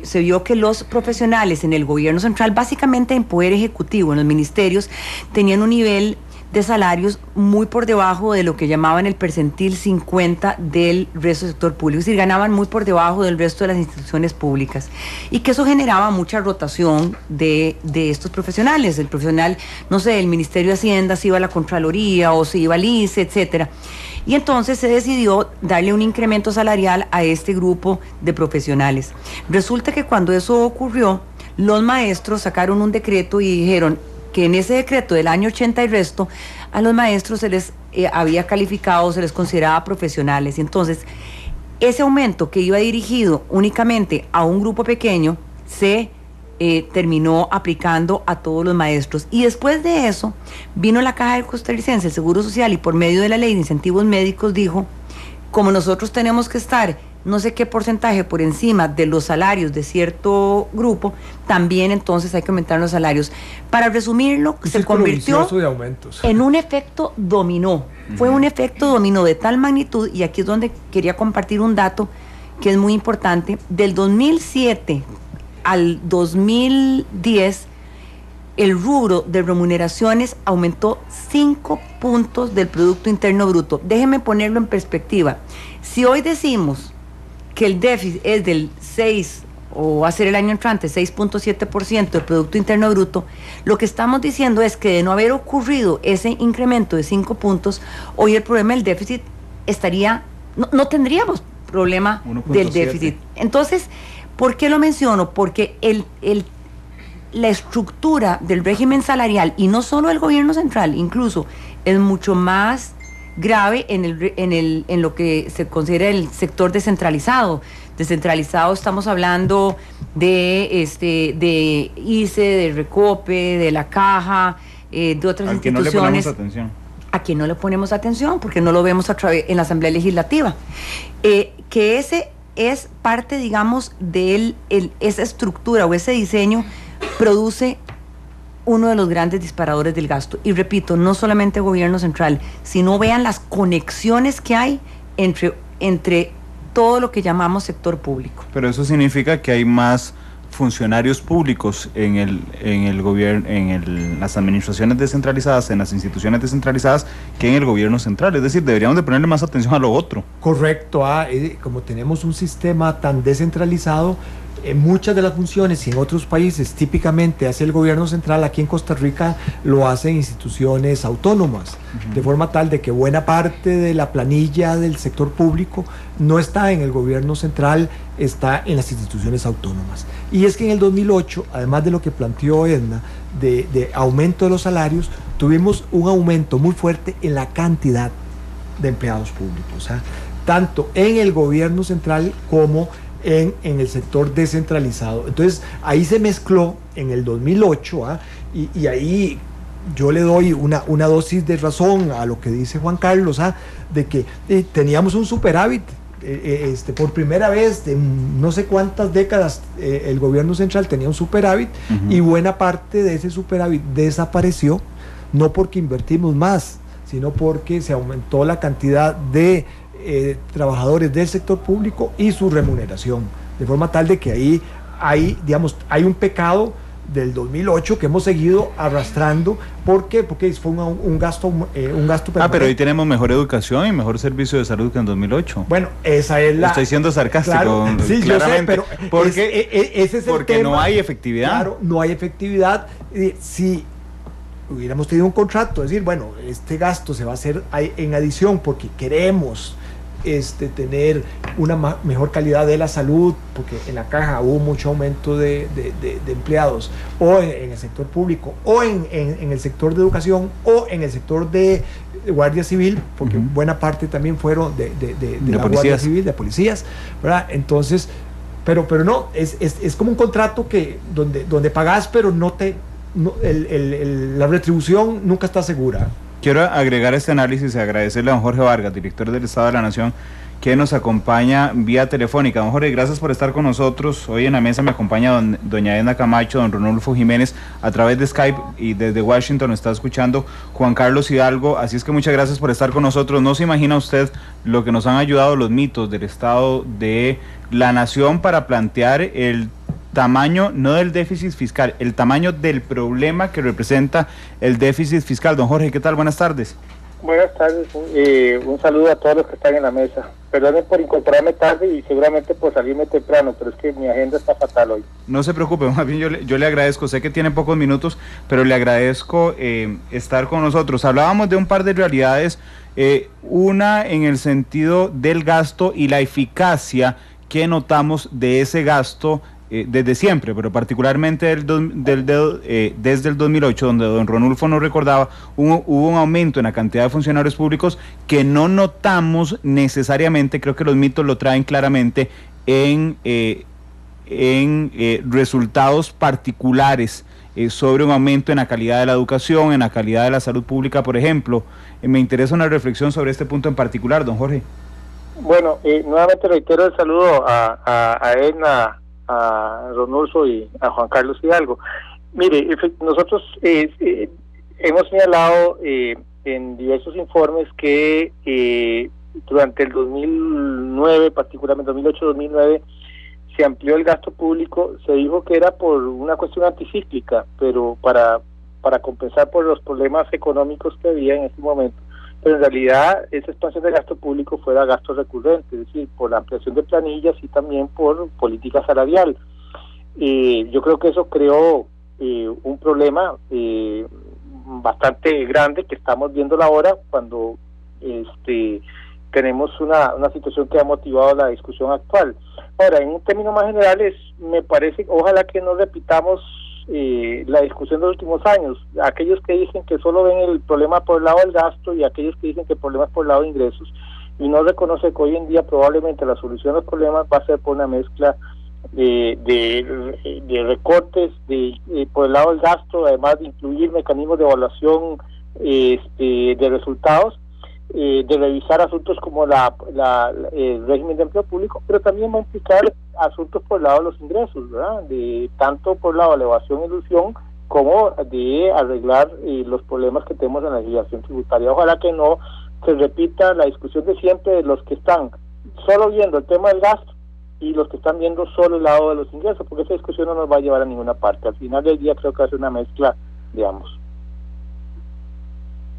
se vio que los profesionales en el gobierno central, básicamente en poder ejecutivo, en los ministerios, tenían un nivel de salarios muy por debajo de lo que llamaban el percentil 50 del resto del sector público, es decir, ganaban muy por debajo del resto de las instituciones públicas, y que eso generaba mucha rotación de estos profesionales. El profesional, no sé, el Ministerio de Hacienda se iba a la Contraloría o se iba al ICE, etcétera. Y entonces se decidió darle un incremento salarial a este grupo de profesionales. Resulta que cuando eso ocurrió, los maestros sacaron un decreto y dijeron que en ese decreto del año 80 y resto, a los maestros se les había calificado, se les consideraba profesionales. Y entonces, ese aumento que iba dirigido únicamente a un grupo pequeño, se terminó aplicando a todos los maestros. Y después de eso, vino la Caja del Costarricense, el Seguro Social, y por medio de la Ley de Incentivos Médicos dijo, como nosotros tenemos que estar no sé qué porcentaje por encima de los salarios de cierto grupo, también entonces hay que aumentar los salarios. Para resumirlo, se convirtió en un efecto dominó. Fue un efecto dominó de tal magnitud, y aquí es donde quería compartir un dato que es muy importante. Del 2007 al 2010, el rubro de remuneraciones aumentó 5 puntos del Producto Interno Bruto. Déjenme ponerlo en perspectiva. Si hoy decimos que el déficit es del 6, o va a ser el año entrante, 6.7% del Producto Interno Bruto, lo que estamos diciendo es que de no haber ocurrido ese incremento de 5 puntos, hoy el problema del déficit estaría, no tendríamos problema 1.7 del déficit. Entonces, ¿por qué lo menciono? Porque la estructura del régimen salarial, y no solo el gobierno central, incluso es mucho más grave en lo que se considera el sector descentralizado. Descentralizado, estamos hablando de ICE, de Recope, de la Caja, de otras instituciones. No le ponemos atención. A quien no le ponemos atención, porque no lo vemos en la Asamblea Legislativa. Que ese es parte, digamos, de esa estructura o ese diseño produce uno de los grandes disparadores del gasto. Y repito, no solamente el gobierno central, sino vean las conexiones que hay entre todo lo que llamamos sector público. Pero eso significa que hay más funcionarios públicos en el gobierno, las administraciones descentralizadas, en las instituciones descentralizadas, que en el gobierno central. Es decir, deberíamos de ponerle más atención a lo otro. Correcto, como tenemos un sistema tan descentralizado, muchas de las funciones y en otros países típicamente hace el gobierno central, aquí en Costa Rica lo hacen instituciones autónomas, de forma tal de que buena parte de la planilla del sector público no está en el gobierno central, está en las instituciones autónomas. Y es que en el 2008, además de lo que planteó Edna, de aumento de los salarios, tuvimos un aumento muy fuerte en la cantidad de empleados públicos, tanto en el gobierno central como en el sector descentralizado. Entonces ahí se mezcló en el 2008, y ahí yo le doy una dosis de razón a lo que dice Juan Carlos, de que teníamos un superávit. Por primera vez de no sé cuántas décadas el gobierno central tenía un superávit, y buena parte de ese superávit desapareció, no porque invertimos más, sino porque se aumentó la cantidad de trabajadores del sector público y su remuneración, de forma tal de que ahí hay un pecado del 2008 que hemos seguido arrastrando. ¿Por qué? Porque fue un gasto permanente. Pero hoy tenemos mejor educación y mejor servicio de salud que en 2008. Bueno, esa es la... Estoy siendo sarcástico, claro, sí, claramente. Yo sé, pero ese es el tema. No hay efectividad. Claro, no hay efectividad. Si hubiéramos tenido un contrato, decir, bueno, este gasto se va a hacer en adición porque queremos tener una mejor calidad de la salud, porque en la caja hubo mucho aumento de empleados, o en el sector público, o en el sector de educación, o en el sector de Guardia Civil, porque buena parte también fueron de la Guardia Civil, de policías, ¿verdad? Entonces, pero no, es como un contrato que donde pagás, pero la retribución nunca está segura. Quiero agregar este análisis y agradecerle a don Jorge Vargas, director del Estado de la Nación, que nos acompaña vía telefónica. Don Jorge, gracias por estar con nosotros. Hoy en la mesa me acompaña doña Edna Camacho, don Ronulfo Jiménez, a través de Skype, y desde Washington nos está escuchando Juan Carlos Hidalgo. Así es que muchas gracias por estar con nosotros. No se imagina usted lo que nos han ayudado los mitos del Estado de la Nación para plantear el tamaño, no del déficit fiscal, el tamaño del problema que representa el déficit fiscal. Don Jorge, ¿qué tal? Buenas tardes. Buenas tardes, un saludo a todos los que están en la mesa. Perdonen por incorporarme tarde y seguramente por salirme temprano, pero es que mi agenda está fatal hoy. No se preocupe, más bien yo le agradezco, sé que tiene pocos minutos, pero le agradezco estar con nosotros. Hablábamos de un par de realidades, una en el sentido del gasto y la eficacia que notamos de ese gasto desde siempre, pero particularmente desde el 2008, donde don Ronulfo nos recordaba, hubo un aumento en la cantidad de funcionarios públicos que no notamos necesariamente, creo que los mitos lo traen claramente, en resultados particulares sobre un aumento en la calidad de la educación, en la calidad de la salud pública, por ejemplo. Me interesa una reflexión sobre este punto en particular, don Jorge. Bueno, nuevamente reitero el saludo a Edna, a Ronulfo y a Juan Carlos Hidalgo. Mire, nosotros hemos señalado en diversos informes que durante el 2009, particularmente 2008-2009, se amplió el gasto público. Se dijo que era por una cuestión anticíclica, pero para compensar por los problemas económicos que había en ese momento. Pero en realidad esa expansión del gasto público fue gasto recurrente, es decir, por la ampliación de planillas y también por política salarial. Yo creo que eso creó un problema bastante grande que estamos viendo ahora cuando tenemos una situación que ha motivado la discusión actual. Ahora, en un término más generales, me parece, ojalá que no repitamos la discusión de los últimos años, aquellos que dicen que solo ven el problema por el lado del gasto y aquellos que dicen que el problema es por el lado de ingresos, y no reconoce que hoy en día probablemente la solución a los problemas va a ser por una mezcla de recortes por el lado del gasto, además de incluir mecanismos de evaluación de resultados, de revisar asuntos como el régimen de empleo público, pero también va a implicar asuntos por el lado de los ingresos, ¿verdad? Tanto por el lado de la evasión e ilusión como de arreglar los problemas que tenemos en la legislación tributaria. Ojalá que no se repita la discusión de siempre de los que están solo viendo el tema del gasto y los que están viendo solo el lado de los ingresos, porque esa discusión no nos va a llevar a ninguna parte. Al final del día creo que va a ser una mezcla de ambos.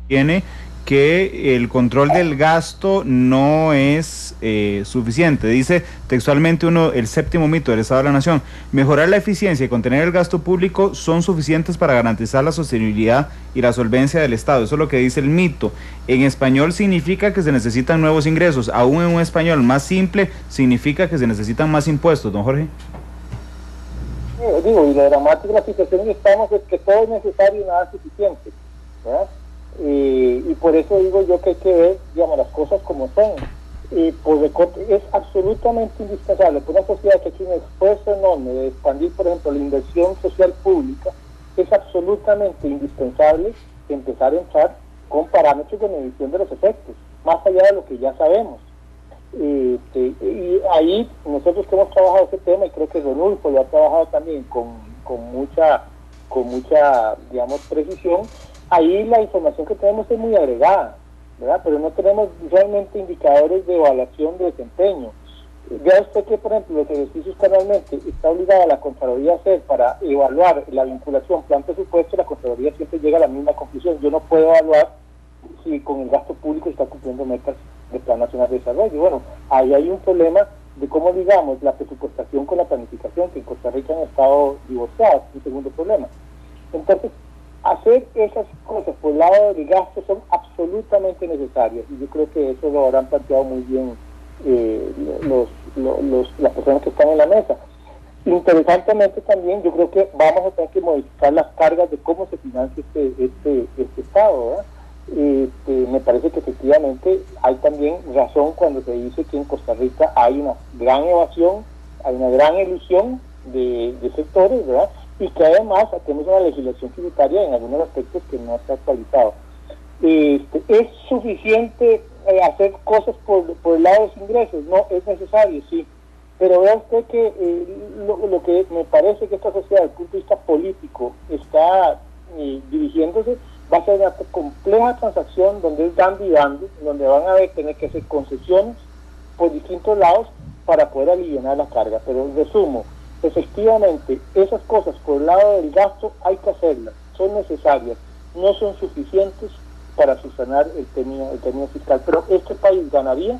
Tiene que el control del gasto no es suficiente. Dice textualmente el séptimo mito del Estado de la Nación: mejorar la eficiencia y contener el gasto público son suficientes para garantizar la sostenibilidad y la solvencia del Estado. Eso es lo que dice el mito. En español significa que se necesitan nuevos ingresos. Aún en un español más simple significa que se necesitan más impuestos, don Jorge. Digo, y lo dramático de la situación en que estamos es que todo es necesario y nada es suficiente, ¿verdad? Y por eso digo yo que hay que ver, digamos, las cosas como son. Por recorte, es absolutamente indispensable por una sociedad que tiene un esfuerzo enorme de expandir, por ejemplo, la inversión social pública. Es absolutamente indispensable empezar a entrar con parámetros de medición de los efectos, más allá de lo que ya sabemos. Y ahí nosotros que hemos trabajado ese tema, y creo que Rodolfo lo ha trabajado también con mucha, digamos, precisión. Ahí la información que tenemos es muy agregada, ¿verdad? Pero no tenemos realmente indicadores de evaluación de desempeño. Vea usted que, por ejemplo, los ejercicios que anualmente está obligada la Contraloría a hacer para evaluar la vinculación plan-presupuesto, la Contraloría siempre llega a la misma conclusión: yo no puedo evaluar si con el gasto público está cumpliendo metas del Plan Nacional de Desarrollo. Bueno, ahí hay un problema de cómo ligamos la presupuestación con la planificación, que en Costa Rica han estado divorciadas, un segundo problema. Entonces, hacer esas cosas por el lado del gasto son absolutamente necesarias, y yo creo que eso lo habrán planteado muy bien las personas que están en la mesa. Interesantemente también, yo creo que vamos a tener que modificar las cargas de cómo se financia este Estado, ¿verdad? Me parece que efectivamente hay también razón cuando se dice que en Costa Rica hay una gran evasión, hay una gran ilusión de sectores, ¿verdad? Y que además tenemos una legislación tributaria en algunos aspectos que no está actualizado. ¿Es suficiente hacer cosas por el lado de los ingresos? No, es necesario, sí. Pero vea usted que lo que me parece que esta sociedad, desde el punto de vista político, está dirigiéndose, va a ser una compleja transacción donde es dando y dando, donde van a tener que hacer concesiones por distintos lados para poder aliviar la carga. Pero resumo, efectivamente, esas cosas por el lado del gasto hay que hacerlas, son necesarias, no son suficientes para subsanar el término fiscal, pero este país ganaría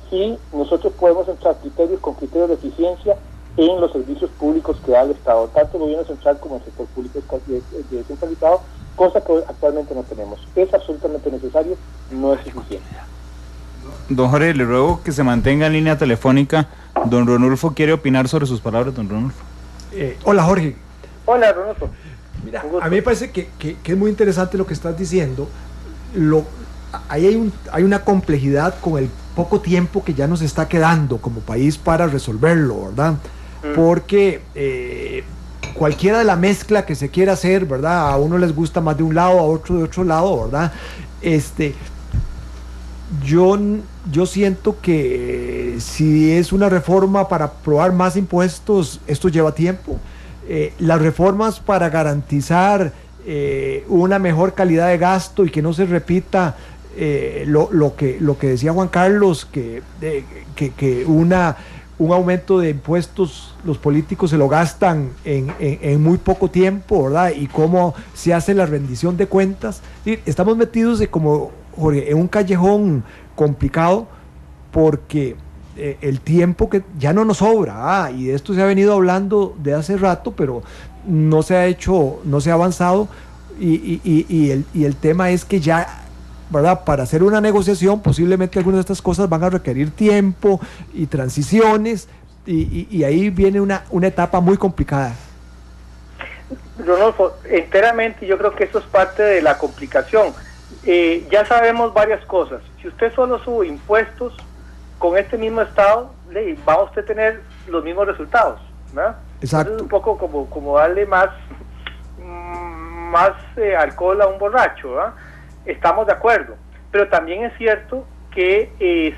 si nosotros podemos entrar con criterios de eficiencia en los servicios públicos que da el Estado, tanto el gobierno central como el sector público descentralizado, cosa que actualmente no tenemos. Es absolutamente necesario, no es suficiente. Don Jorge, le ruego que se mantenga en línea telefónica. Don Ronulfo quiere opinar sobre sus palabras, don Ronulfo. Hola, Jorge. Hola, Ronulfo. Mira, a mí me parece que es muy interesante lo que estás diciendo. Ahí hay una complejidad con el poco tiempo que ya nos está quedando como país para resolverlo, ¿verdad? Porque cualquiera de la mezcla que se quiera hacer, ¿verdad? A uno les gusta más de un lado, a otro de otro lado, ¿verdad? Yo siento que si es una reforma para aprobar más impuestos, esto lleva tiempo. Las reformas para garantizar una mejor calidad de gasto y que no se repita lo que decía Juan Carlos, que un aumento de impuestos los políticos se lo gastan en muy poco tiempo, ¿verdad? Y cómo se hace la rendición de cuentas. Estamos metidos como Jorge, en un callejón complicado porque el tiempo que ya no nos sobra, y de esto se ha venido hablando de hace rato, pero no se ha hecho, no se ha avanzado, y el tema es que ya, ¿verdad? Para hacer una negociación posiblemente algunas de estas cosas van a requerir tiempo y transiciones, y ahí viene una etapa muy complicada. Rodolfo, enteramente yo creo que eso es parte de la complicación. Ya sabemos varias cosas. Si usted solo sube impuestos con este mismo Estado, va a usted tener los mismos resultados, ¿verdad? Exacto. Entonces es un poco como darle más alcohol a un borracho, ¿verdad? Estamos de acuerdo, pero también es cierto que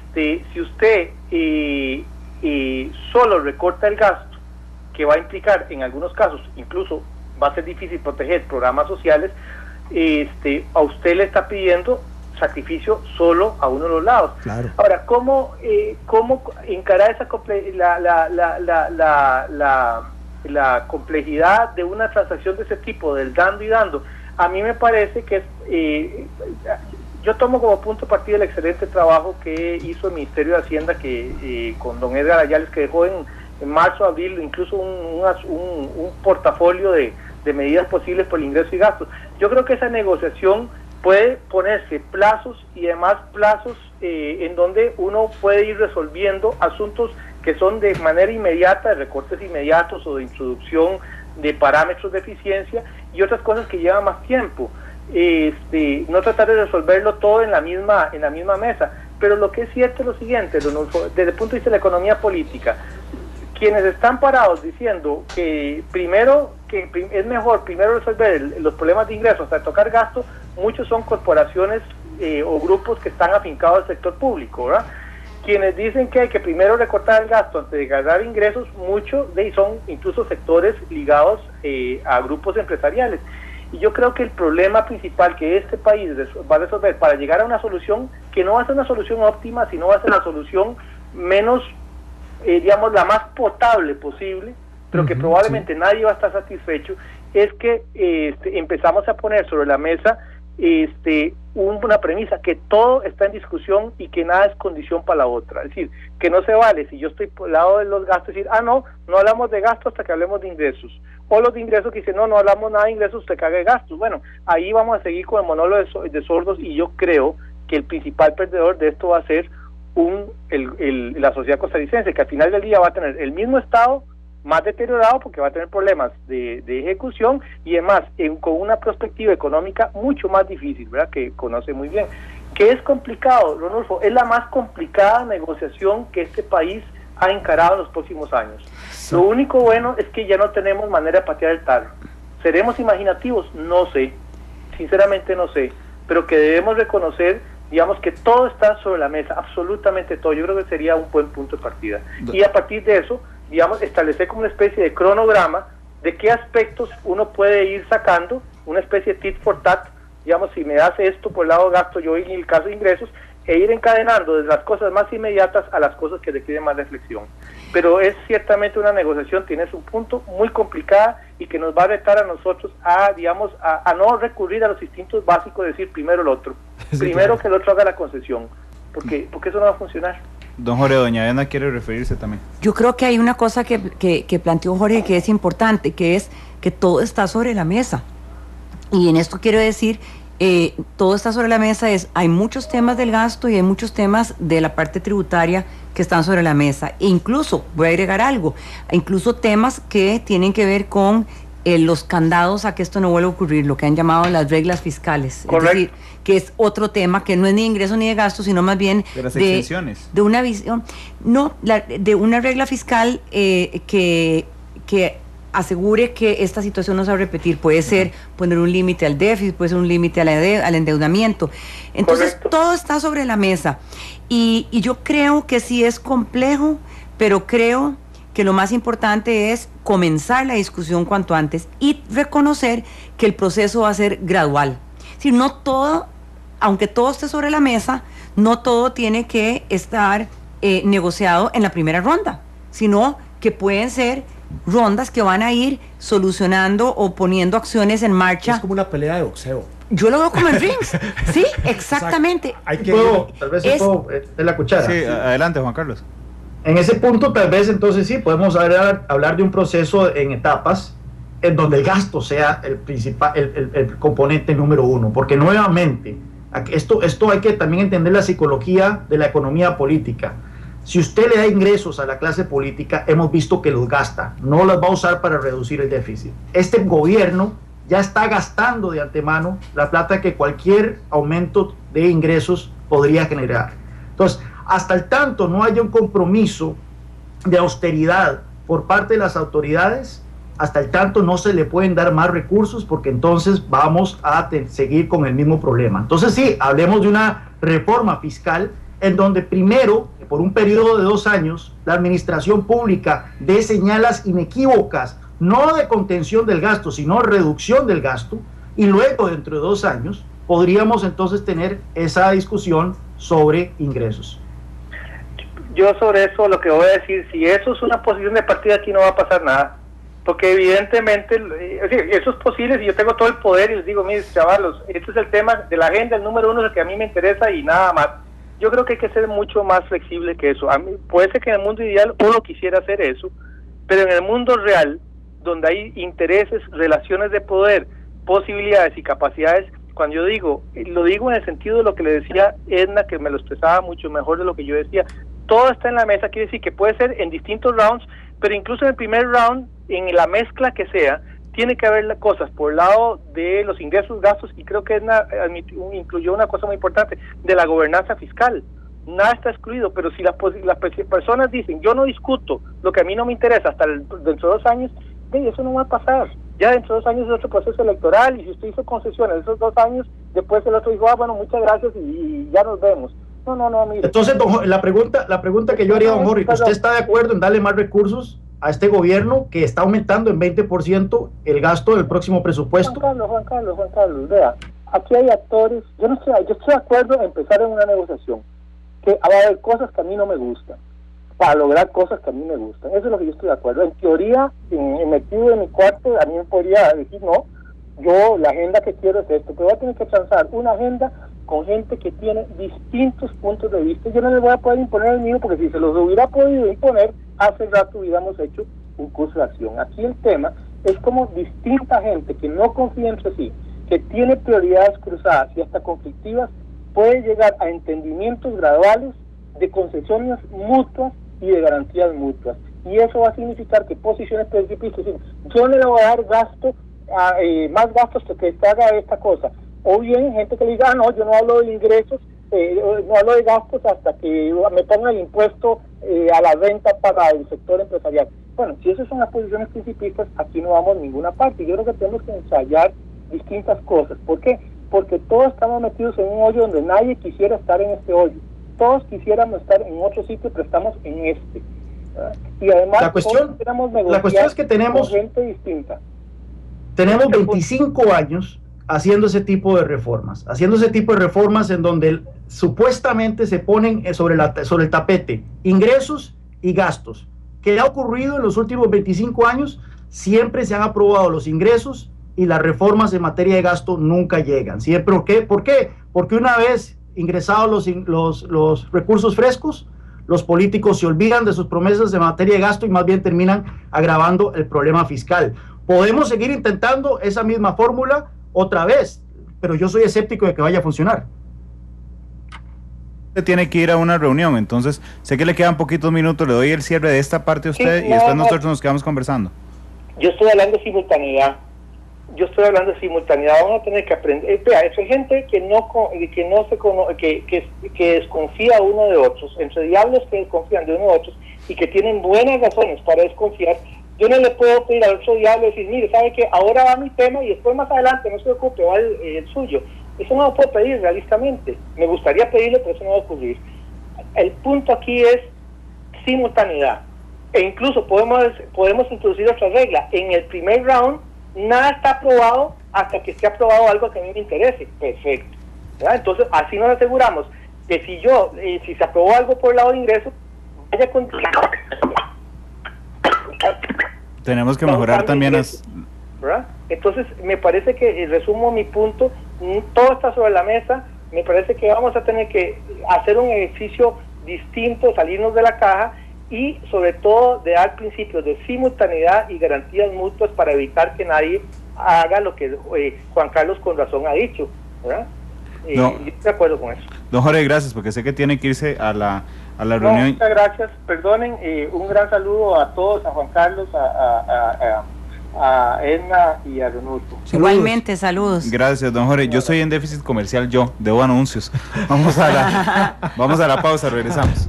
si usted solo recorta el gasto, que va a implicar en algunos casos, incluso va a ser difícil proteger programas sociales, a usted le está pidiendo sacrificio solo a uno de los lados. Claro. Ahora, ¿cómo encarar la complejidad de una transacción de ese tipo, del dando y dando? A mí me parece que yo tomo como punto de partida el excelente trabajo que hizo el Ministerio de Hacienda con don Edgar Ayales, que dejó en marzo, abril, incluso un portafolio de medidas posibles por el ingreso y gastos. Yo creo que esa negociación puede ponerse plazos y además plazos en donde uno puede ir resolviendo asuntos que son de manera inmediata, de recortes inmediatos o de introducción de parámetros de eficiencia, y otras cosas que llevan más tiempo. No tratar de resolverlo todo en la misma mesa. Pero lo que es cierto es lo siguiente, desde el punto de vista de la economía política, quienes están parados diciendo que es mejor primero resolver los problemas de ingresos hasta tocar gastos, muchos son corporaciones o grupos que están afincados al sector público, ¿verdad? Quienes dicen que hay que primero recortar el gasto antes de ganar ingresos, muchos de ellos son incluso sectores ligados a grupos empresariales. Y yo creo que el problema principal que este país va a resolver para llegar a una solución, que no va a ser una solución óptima, sino va a ser la solución menos, la más potable posible, pero que probablemente nadie va a estar satisfecho, es que empezamos a poner sobre la mesa una premisa, que todo está en discusión y que nada es condición para la otra. Es decir, que no se vale, si yo estoy por el lado de los gastos, decir, no hablamos de gastos hasta que hablemos de ingresos, o los de ingresos que dicen, no hablamos nada de ingresos, usted caga de gastos. Bueno, ahí vamos a seguir con el monólogo de sordos, y yo creo que el principal perdedor de esto va a ser la sociedad costarricense, que al final del día va a tener el mismo Estado más deteriorado, porque va a tener problemas de ejecución y además con una perspectiva económica mucho más difícil, ¿verdad?, que conoce muy bien. Que es complicado, Rodolfo, es la más complicada negociación que este país ha encarado en los próximos años. Sí. Lo único bueno es que ya no tenemos manera de patear el tarro. ¿Seremos imaginativos? No sé, sinceramente no sé, pero que debemos reconocer, que todo está sobre la mesa, absolutamente todo. Yo creo que sería un buen punto de partida. Y a partir de eso, establecer como una especie de cronograma de qué aspectos uno puede ir sacando, una especie de tit for tat, si me das esto por el lado de gasto, yo en el caso de ingresos, e ir encadenando desde las cosas más inmediatas a las cosas que requieren más reflexión. Pero es ciertamente una negociación, tienes un punto muy complicada y que nos va a retar a nosotros a no recurrir a los instintos básicos de decir primero el otro, primero que el otro haga la concesión, porque eso no va a funcionar. Don Jorge, doña Edna quiere referirse también. Yo creo que hay una cosa que planteó Jorge que es importante, que es que todo está sobre la mesa. Y en esto quiero decir, todo está sobre la mesa, hay muchos temas del gasto y hay muchos temas de la parte tributaria que están sobre la mesa. E incluso, voy a agregar algo, incluso temas que tienen que ver con los candados a que esto no vuelva a ocurrir, lo que han llamado las reglas fiscales. Correcto. Es decir, que es otro tema que no es ni de ingreso ni de gasto, sino más bien de las exenciones. De una visión, de una regla fiscal que asegure que esta situación no se va a repetir. Puede ser poner un límite al déficit, puede ser un límite al endeudamiento. Entonces, correcto, todo está sobre la mesa. Y yo creo que sí es complejo, pero creo que lo más importante es comenzar la discusión cuanto antes y reconocer que el proceso va a ser gradual. Es decir, no todo, aunque todo esté sobre la mesa, no todo tiene que estar negociado en la primera ronda, sino que pueden ser rondas que van a ir solucionando o poniendo acciones en marcha. Es como una pelea de boxeo. Yo lo veo como en rings. Sí, exactamente. Tal vez puedo de la cuchara. Sí, adelante, Juan Carlos. En ese punto, tal vez entonces sí, podemos hablar de un proceso en etapas en donde el gasto sea el principal, el componente número uno, porque nuevamente, esto hay que también entender la psicología de la economía política. Si usted le da ingresos a la clase política, hemos visto que los gasta, no los va a usar para reducir el déficit. Este gobierno ya está gastando de antemano la plata que cualquier aumento de ingresos podría generar. Entonces, hasta el tanto no haya un compromiso de austeridad por parte de las autoridades, hasta el tanto no se le pueden dar más recursos, porque entonces vamos a seguir con el mismo problema. Entonces sí, hablemos de una reforma fiscal en donde primero, por un periodo de 2 años, la administración pública dé señales inequívocas, no de contención del gasto, sino reducción del gasto, y luego dentro de 2 años podríamos entonces tener esa discusión sobre ingresos. Yo sobre eso lo que voy a decir, si eso es una posición de partida, aquí no va a pasar nada, porque evidentemente eso es posible si yo tengo todo el poder y les digo, mire chavalos, este es el tema de la agenda, el número 1 es el que a mí me interesa y nada más. Yo creo que hay que ser mucho más flexible que eso. A mí, puede ser que en el mundo ideal uno quisiera hacer eso, pero en el mundo real, donde hay intereses, relaciones de poder, posibilidades y capacidades, cuando yo digo, lo digo en el sentido de lo que le decía Edna, que me lo expresaba mucho mejor de lo que yo decía, todo está en la mesa, quiere decir que puede ser en distintos rounds, pero incluso en el primer round, en la mezcla que sea, tiene que haber cosas por el lado de los ingresos, gastos, y creo que Edna incluyó una cosa muy importante, de la gobernanza fiscal. Nada está excluido, pero si las personas dicen, yo no discuto lo que a mí no me interesa hasta dentro de 2 años, eso no va a pasar. Ya dentro de 2 años es otro proceso electoral, y si usted hizo concesiones esos 2 años, después el otro dijo, bueno, muchas gracias y ya nos vemos. No, mire. Entonces, la pregunta que yo haría, don Jorge, ¿usted está de acuerdo en darle más recursos a este gobierno que está aumentando en 20% el gasto del próximo presupuesto? Juan Carlos, vea, aquí hay actores, yo estoy de acuerdo en empezar en una negociación, que va a haber cosas que a mí no me gustan, para lograr cosas que a mí me gustan, eso es lo que yo estoy de acuerdo. En teoría, metido en mi cuarto, a mí me podría decir, no, yo la agenda que quiero es esto, pero voy a tener que transar una agenda con gente que tiene distintos puntos de vista. Yo no les voy a poder imponer el mío, porque si se los hubiera podido imponer, hace rato hubiéramos hecho un curso de acción. Aquí el tema es como distinta gente que no confía entre sí, que tiene prioridades cruzadas y hasta conflictivas, puede llegar a entendimientos graduales de concesiones mutuas y de garantías mutuas. Y eso va a significar que posiciones principistas, yo no le voy a dar gasto, más gastos que haga esta cosa. O bien gente que le diga, no, yo no hablo de ingresos, no hablo de gastos hasta que me ponga el impuesto a la renta para el sector empresarial. Bueno, si esas son las posiciones principistas, aquí no vamos a ninguna parte. Yo creo que tenemos que ensayar distintas cosas. ¿Por qué? Porque todos estamos metidos en un hoyo donde nadie quisiera estar en este hoyo. Todos quisiéramos estar en otro sitio, pero estamos en este. ¿Verdad? Y además, la cuestión es que tenemos gente distinta. Tenemos 25 años haciendo ese tipo de reformas, en donde supuestamente se ponen sobre el tapete ingresos y gastos. ¿Qué ha ocurrido en los últimos 25 años? Siempre se han aprobado los ingresos y las reformas en materia de gasto nunca llegan. ¿Siempre? ¿Por qué? Porque una vez ingresados los recursos frescos, los políticos se olvidan de sus promesas en materia de gasto y más bien terminan agravando el problema fiscal. Podemos seguir intentando esa misma fórmula otra vez, pero yo soy escéptico de que vaya a funcionar. Usted tiene que ir a una reunión, entonces sé que le quedan poquitos minutos, le doy el cierre de esta parte a usted, y después nosotros nos quedamos conversando. Yo estoy hablando de simultaneidad. Vamos a tener que aprender. Hay gente que desconfía uno de otros, entre diablos que desconfían de uno de otros y que tienen buenas razones para desconfiar. Yo no le puedo pedir al otro diablo y decir, mire, sabe que ahora va mi tema y después más adelante no se ocupe, va el suyo. Eso no lo puedo pedir realistamente. Me gustaría pedirlo, pero eso no va a ocurrir. El punto aquí es simultaneidad. E incluso podemos introducir otra regla. En el primer round, nada está aprobado hasta que esté aprobado algo que a mí me interese. Perfecto. ¿Verdad? Entonces, así nos aseguramos que si se aprobó algo por el lado de ingresos, vaya con... Tenemos que mejorar también ¿verdad? Entonces me parece que, resumo mi punto, todo está sobre la mesa. Me parece que vamos a tener que hacer un ejercicio distinto, salirnos de la caja y sobre todo de dar principios de simultaneidad y garantías mutuas para evitar que nadie haga lo que Juan Carlos con razón ha dicho, ¿verdad? No. Yo estoy de acuerdo con eso. Don Jorge, gracias, porque sé que tiene que irse a la reunión. Muchas gracias, perdonen, un gran saludo a todos, a Juan Carlos, a Edna y a Renulfo. Igualmente, saludos. Gracias, don Jorge. Yo estoy en déficit comercial, debo anuncios. Vamos a la pausa, regresamos.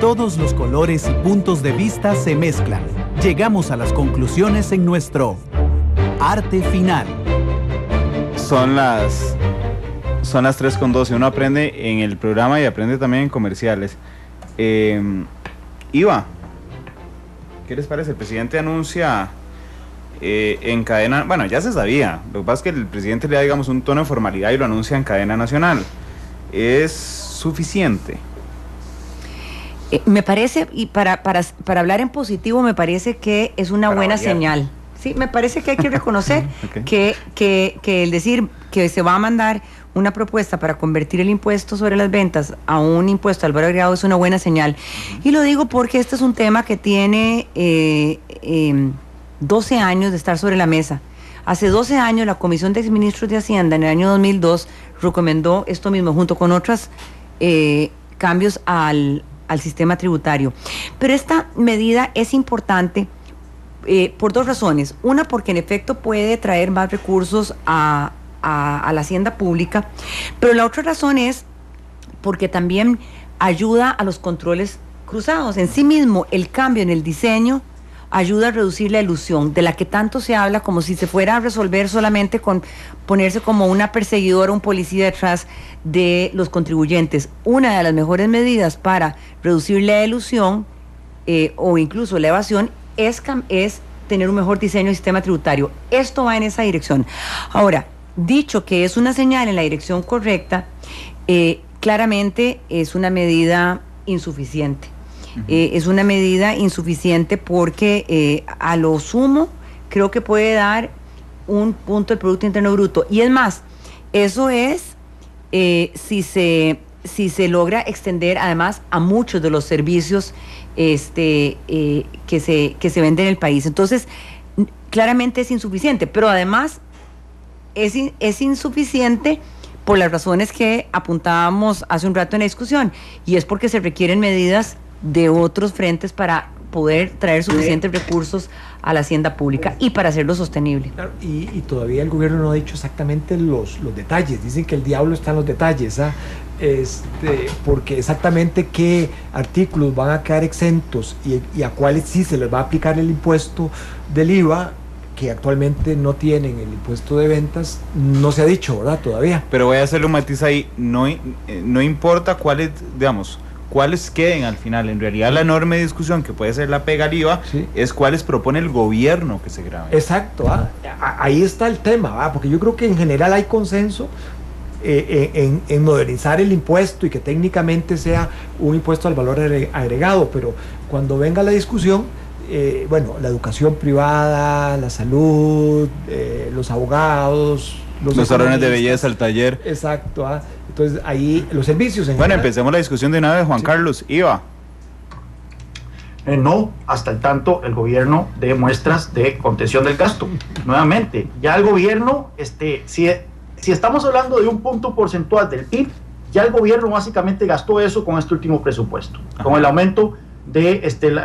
Todos los colores y puntos de vista se mezclan Llegamos a las conclusiones en nuestro arte final. Son las 3:12. Uno aprende en el programa y aprende también en comerciales. Iva, ¿qué les parece? El presidente anuncia en cadena, bueno, ya se sabía, lo que pasa es que el presidente le da, digamos, un tono de formalidad y lo anuncia en cadena nacional. ¿Es suficiente? Me parece, y para hablar en positivo, me parece que es una buena señal. Sí, me parece que hay que reconocer okay. que el decir que se va a mandar una propuesta para convertir el impuesto sobre las ventas a un impuesto al valor agregado es una buena señal. Y lo digo porque este es un tema que tiene 12 años de estar sobre la mesa. Hace 12 años la Comisión de Exministros de Hacienda en el año 2002 recomendó esto mismo junto con otros cambios al sistema tributario. Pero esta medida es importante por dos razones. Una, porque en efecto puede traer más recursos a la hacienda pública, pero la otra razón es porque también ayuda a los controles cruzados. En sí mismo, el cambio en el diseño ayuda a reducir la elusión, de la que tanto se habla, como si se fuera a resolver solamente con ponerse como una perseguidora, un policía detrás de los contribuyentes. Una de las mejores medidas para reducir la elusión o incluso la evasión es tener un mejor diseño del sistema tributario. Esto va en esa dirección. Ahora, dicho que es una señal en la dirección correcta, claramente es una medida insuficiente. Es una medida insuficiente porque a lo sumo creo que puede dar un punto del Producto Interno Bruto. Y es más, eso es si se logra extender además a muchos de los servicios que se venden en el país. Entonces, claramente es insuficiente, pero además es insuficiente por las razones que apuntábamos hace un rato en la discusión, y es porque se requieren medidas de otros frentes para poder traer suficientes recursos a la hacienda pública y para hacerlo sostenible. Claro, y todavía el gobierno no ha dicho exactamente los detalles. Dicen que el diablo está en los detalles, porque exactamente qué artículos van a quedar exentos y a cuáles sí se les va a aplicar el impuesto del IVA, que actualmente no tienen el impuesto de ventas, no se ha dicho, ¿verdad? Todavía. Pero voy a hacerle un matiz ahí, no importa cuáles, digamos, cuáles queden al final. En realidad la enorme discusión que puede ser la pega al IVA, sí, es cuáles propone el gobierno que se graben. Exacto, ahí está el tema, porque yo creo que en general hay consenso en modernizar el impuesto y que técnicamente sea un impuesto al valor agregado, pero cuando venga la discusión, la educación privada, la salud, los abogados, los salones de belleza, el taller. Exacto, entonces ahí los servicios. Bueno, empecemos la discusión de una vez, Juan Carlos. Iva. No, hasta el tanto el gobierno dé muestras de contención del gasto. Nuevamente, ya el gobierno, si estamos hablando de un punto porcentual del PIB, ya el gobierno básicamente gastó eso con este último presupuesto. Ajá. Con el aumento de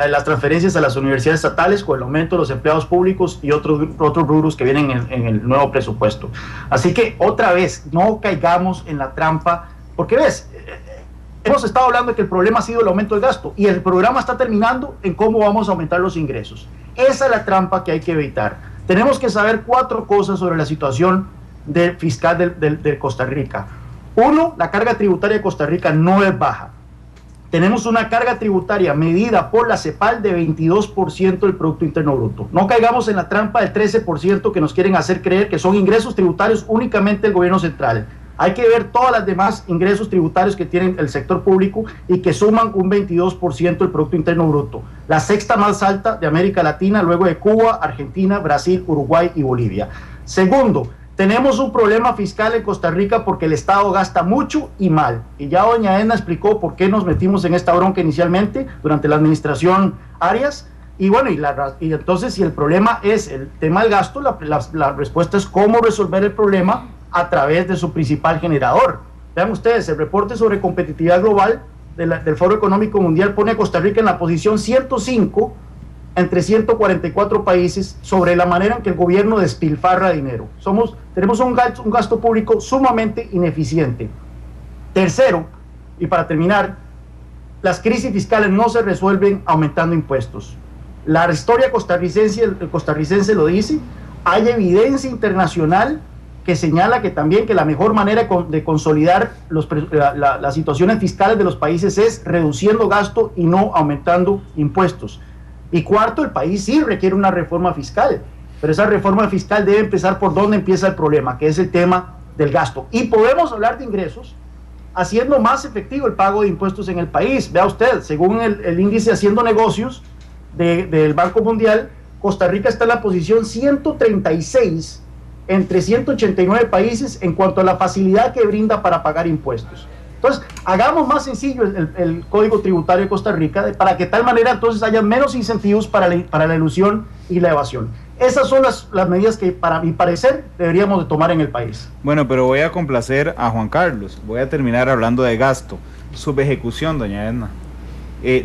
las transferencias a las universidades estatales, con el aumento de los empleados públicos y otros rubros que vienen en el nuevo presupuesto. Así que otra vez, no caigamos en la trampa, porque ves, hemos estado hablando de que el problema ha sido el aumento del gasto y el programa está terminando en cómo vamos a aumentar los ingresos. Esa es la trampa que hay que evitar. Tenemos que saber 4 cosas sobre la situación fiscal de Costa Rica. 1, la carga tributaria de Costa Rica no es baja. Tenemos una carga tributaria medida por la CEPAL de 22% del Producto Interno Bruto. No caigamos en la trampa del 13% que nos quieren hacer creer que son ingresos tributarios únicamente del gobierno central. Hay que ver todas las demás ingresos tributarios que tiene el sector público y que suman un 22% del Producto Interno Bruto. La 6ª más alta de América Latina, luego de Cuba, Argentina, Brasil, Uruguay y Bolivia. Segundo, tenemos un problema fiscal en Costa Rica porque el Estado gasta mucho y mal. Y ya doña Edna explicó por qué nos metimos en esta bronca inicialmente durante la administración Arias. Y bueno, y entonces si el problema es el tema del gasto, la respuesta es cómo resolver el problema a través de su principal generador. Vean ustedes, el reporte sobre competitividad global del Foro Económico Mundial pone a Costa Rica en la posición 105 entre 144 países sobre la manera en que el gobierno despilfarra dinero. Tenemos un gasto público sumamente ineficiente. Tercero, y para terminar, las crisis fiscales no se resuelven aumentando impuestos. La historia costarricense lo dice. Hay evidencia internacional que señala que también que la mejor manera de consolidar las situaciones fiscales de los países es reduciendo gasto y no aumentando impuestos. Y cuarto, el país sí requiere una reforma fiscal, pero esa reforma fiscal debe empezar por donde empieza el problema, que es el tema del gasto. Y podemos hablar de ingresos haciendo más efectivo el pago de impuestos en el país. Vea usted, según el índice Haciendo Negocios del Banco Mundial, Costa Rica está en la posición 136 entre 189 países en cuanto a la facilidad que brinda para pagar impuestos. Entonces, hagamos más sencillo el Código Tributario de Costa Rica para que de tal manera entonces haya menos incentivos para la elusión y la evasión. Esas son las medidas que, para mi parecer, deberíamos de tomar en el país. Bueno, pero voy a complacer a Juan Carlos. Voy a terminar hablando de gasto. Subejecución, doña Edna.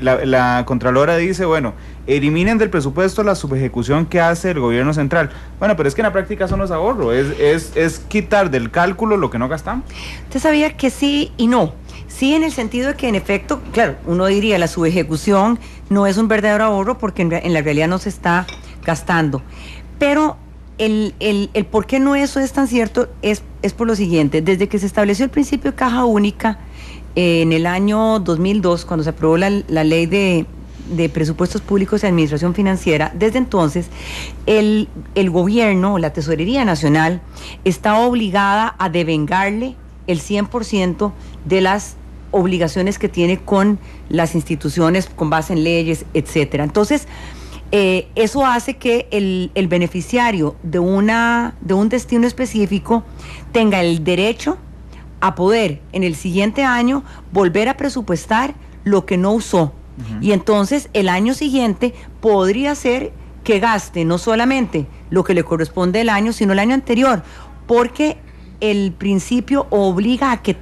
La Contralora dice, bueno, eliminen del presupuesto la subejecución que hace el gobierno central. Bueno, pero es que en la práctica son los ahorros, es quitar del cálculo lo que no gastamos. Usted sabía que sí y no. Sí, en el sentido de que en efecto, claro, uno diría la subejecución no es un verdadero ahorro porque en la realidad no se está gastando. Pero el por qué no eso es tan cierto es por lo siguiente. Desde que se estableció el principio de caja única en el año 2002, cuando se aprobó la ley de presupuestos públicos y administración financiera, desde entonces el gobierno, la Tesorería Nacional, está obligada a devengarle el 100% de las obligaciones que tiene con las instituciones con base en leyes, etcétera. Entonces, eso hace que el beneficiario de un destino específico tenga el derecho a poder en el siguiente año volver a presupuestar lo que no usó. Y entonces el año siguiente podría ser que gaste no solamente lo que le corresponde el año, sino el año anterior, porque el principio obliga a que,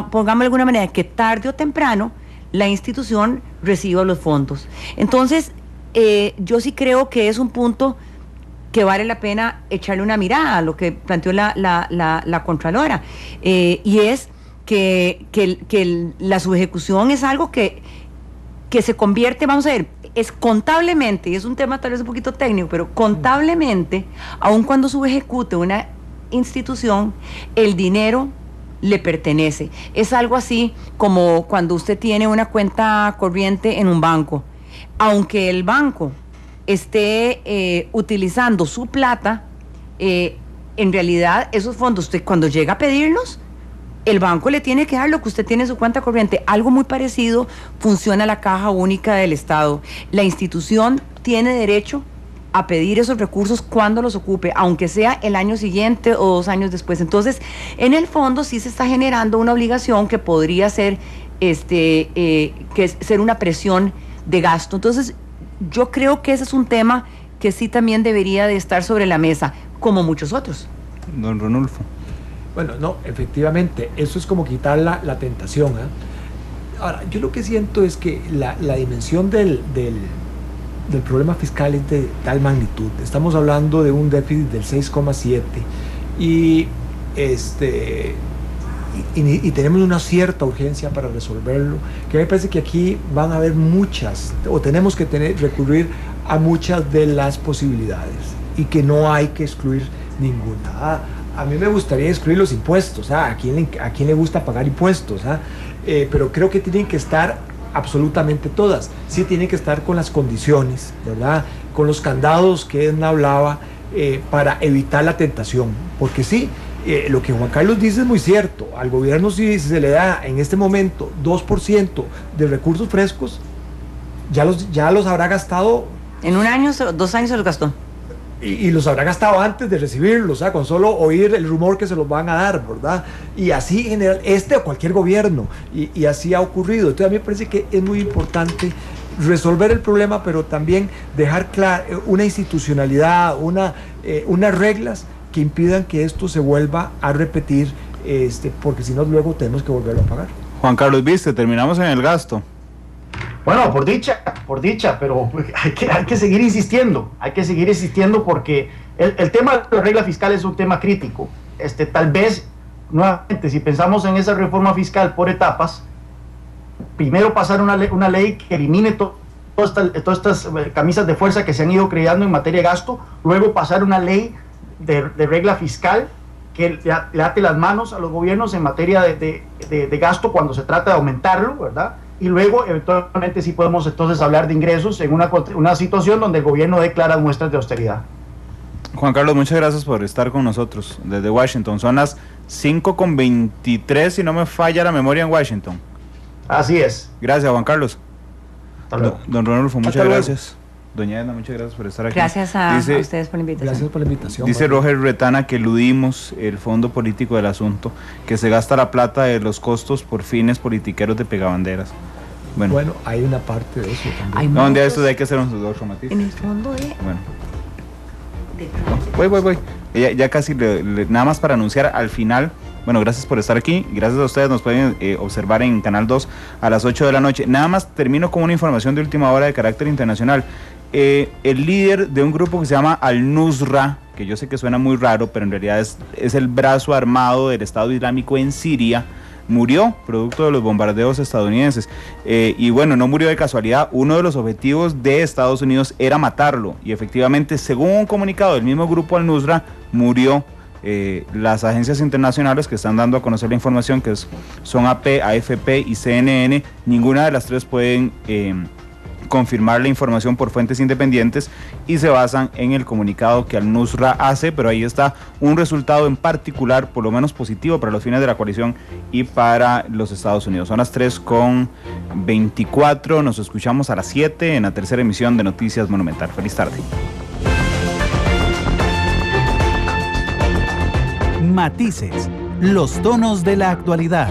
pongamos de alguna manera, que tarde o temprano la institución reciba los fondos. Entonces, yo sí creo que es un punto que vale la pena echarle una mirada a lo que planteó la Contralora, y es que la subejecución es algo que se convierte, vamos a ver, es contablemente, y es un tema tal vez un poquito técnico, pero contablemente, aun cuando subejecute una institución, el dinero le pertenece. Es algo así como cuando usted tiene una cuenta corriente en un banco. Aunque el banco esté utilizando su plata, en realidad esos fondos, usted cuando llega a pedirlos, el banco le tiene que dar lo que usted tiene en su cuenta corriente. Algo muy parecido funciona la Caja Única del Estado. La institución tiene derecho a pedir esos recursos cuando los ocupe, aunque sea el año siguiente o 2 años después. Entonces, en el fondo sí se está generando una obligación que podría ser, ser una presión de gasto. Entonces, yo creo que ese es un tema que sí también debería de estar sobre la mesa, como muchos otros. Don Ronulfo. Bueno, no, efectivamente, eso es como quitar la tentación, ¿eh? Ahora, yo lo que siento es que la dimensión del problema fiscal es de tal magnitud. Estamos hablando de un déficit del 6,7 y tenemos una cierta urgencia para resolverlo, que me parece que aquí van a haber muchas, o tenemos que recurrir a muchas de las posibilidades y que no hay que excluir ninguna. A mí me gustaría excluir los impuestos, ¿a quién le gusta pagar impuestos? Pero creo que tienen que estar absolutamente todas. Sí tienen que estar con las condiciones, ¿verdad? Con los candados que Edna hablaba, para evitar la tentación. Porque sí, lo que Juan Carlos dice es muy cierto. Al gobierno, si se le da en este momento 2% de recursos frescos, ya los habrá gastado. En 1 año, 2 años se los gastó. Y los habrá gastado antes de recibirlos, con solo oír el rumor que se los van a dar, ¿verdad? Y así en general, o cualquier gobierno, y así ha ocurrido. Entonces a mí me parece que es muy importante resolver el problema, pero también dejar claro una institucionalidad, unas reglas que impidan que esto se vuelva a repetir, porque si no luego tenemos que volverlo a pagar. Juan Carlos, viste, terminamos en el gasto. Bueno, por dicha, pero hay que seguir insistiendo, porque el tema de la regla fiscal es un tema crítico. Tal vez, nuevamente, si pensamos en esa reforma fiscal por etapas, primero pasar una ley que elimine todas todas estas camisas de fuerza que se han ido creando en materia de gasto, luego pasar una ley de regla fiscal que le ate las manos a los gobiernos en materia de gasto cuando se trata de aumentarlo, ¿verdad? Y luego, eventualmente, sí podemos entonces hablar de ingresos en una situación donde el gobierno dé claras muestras de austeridad. Juan Carlos, muchas gracias por estar con nosotros desde Washington. Son las 5:23, si no me falla la memoria, en Washington. Así es. Gracias, Juan Carlos. Hasta luego. Don Ronulfo, muchas Hasta luego. gracias. Doña Edna, muchas gracias por estar aquí. Gracias a ustedes por la invitación. Gracias por la invitación. Dice Roger Retana que eludimos el fondo político del asunto, que se gasta la plata de los costos por fines politiqueros de pegabanderas. Bueno, hay una parte de eso también. No, un día de estos hay que hacer un otro matiz. En el fondo de... Bueno. Voy. Ya casi, nada más para anunciar al final. Bueno, gracias por estar aquí. Gracias a ustedes. Nos pueden observar en Canal 2 a las 8 de la noche. Nada más termino con una información de última hora de carácter internacional. El líder de un grupo que se llama Al-Nusra, que yo sé que suena muy raro, pero en realidad es el brazo armado del Estado Islámico en Siria, murió producto de los bombardeos estadounidenses. Y bueno, no murió de casualidad. Uno de los objetivos de Estados Unidos era matarlo. Y efectivamente, según un comunicado del mismo grupo Al-Nusra, murió. Las agencias internacionales que están dando a conocer la información, que son AP, AFP y CNN, ninguna de las tres pueden confirmar la información por fuentes independientes y se basan en el comunicado que Al-Nusra hace, pero ahí está un resultado en particular, por lo menos positivo para los fines de la coalición y para los Estados Unidos. Son las 3:24, nos escuchamos a las 7 en la tercera emisión de Noticias Monumental. Feliz tarde. Matices, los tonos de la actualidad.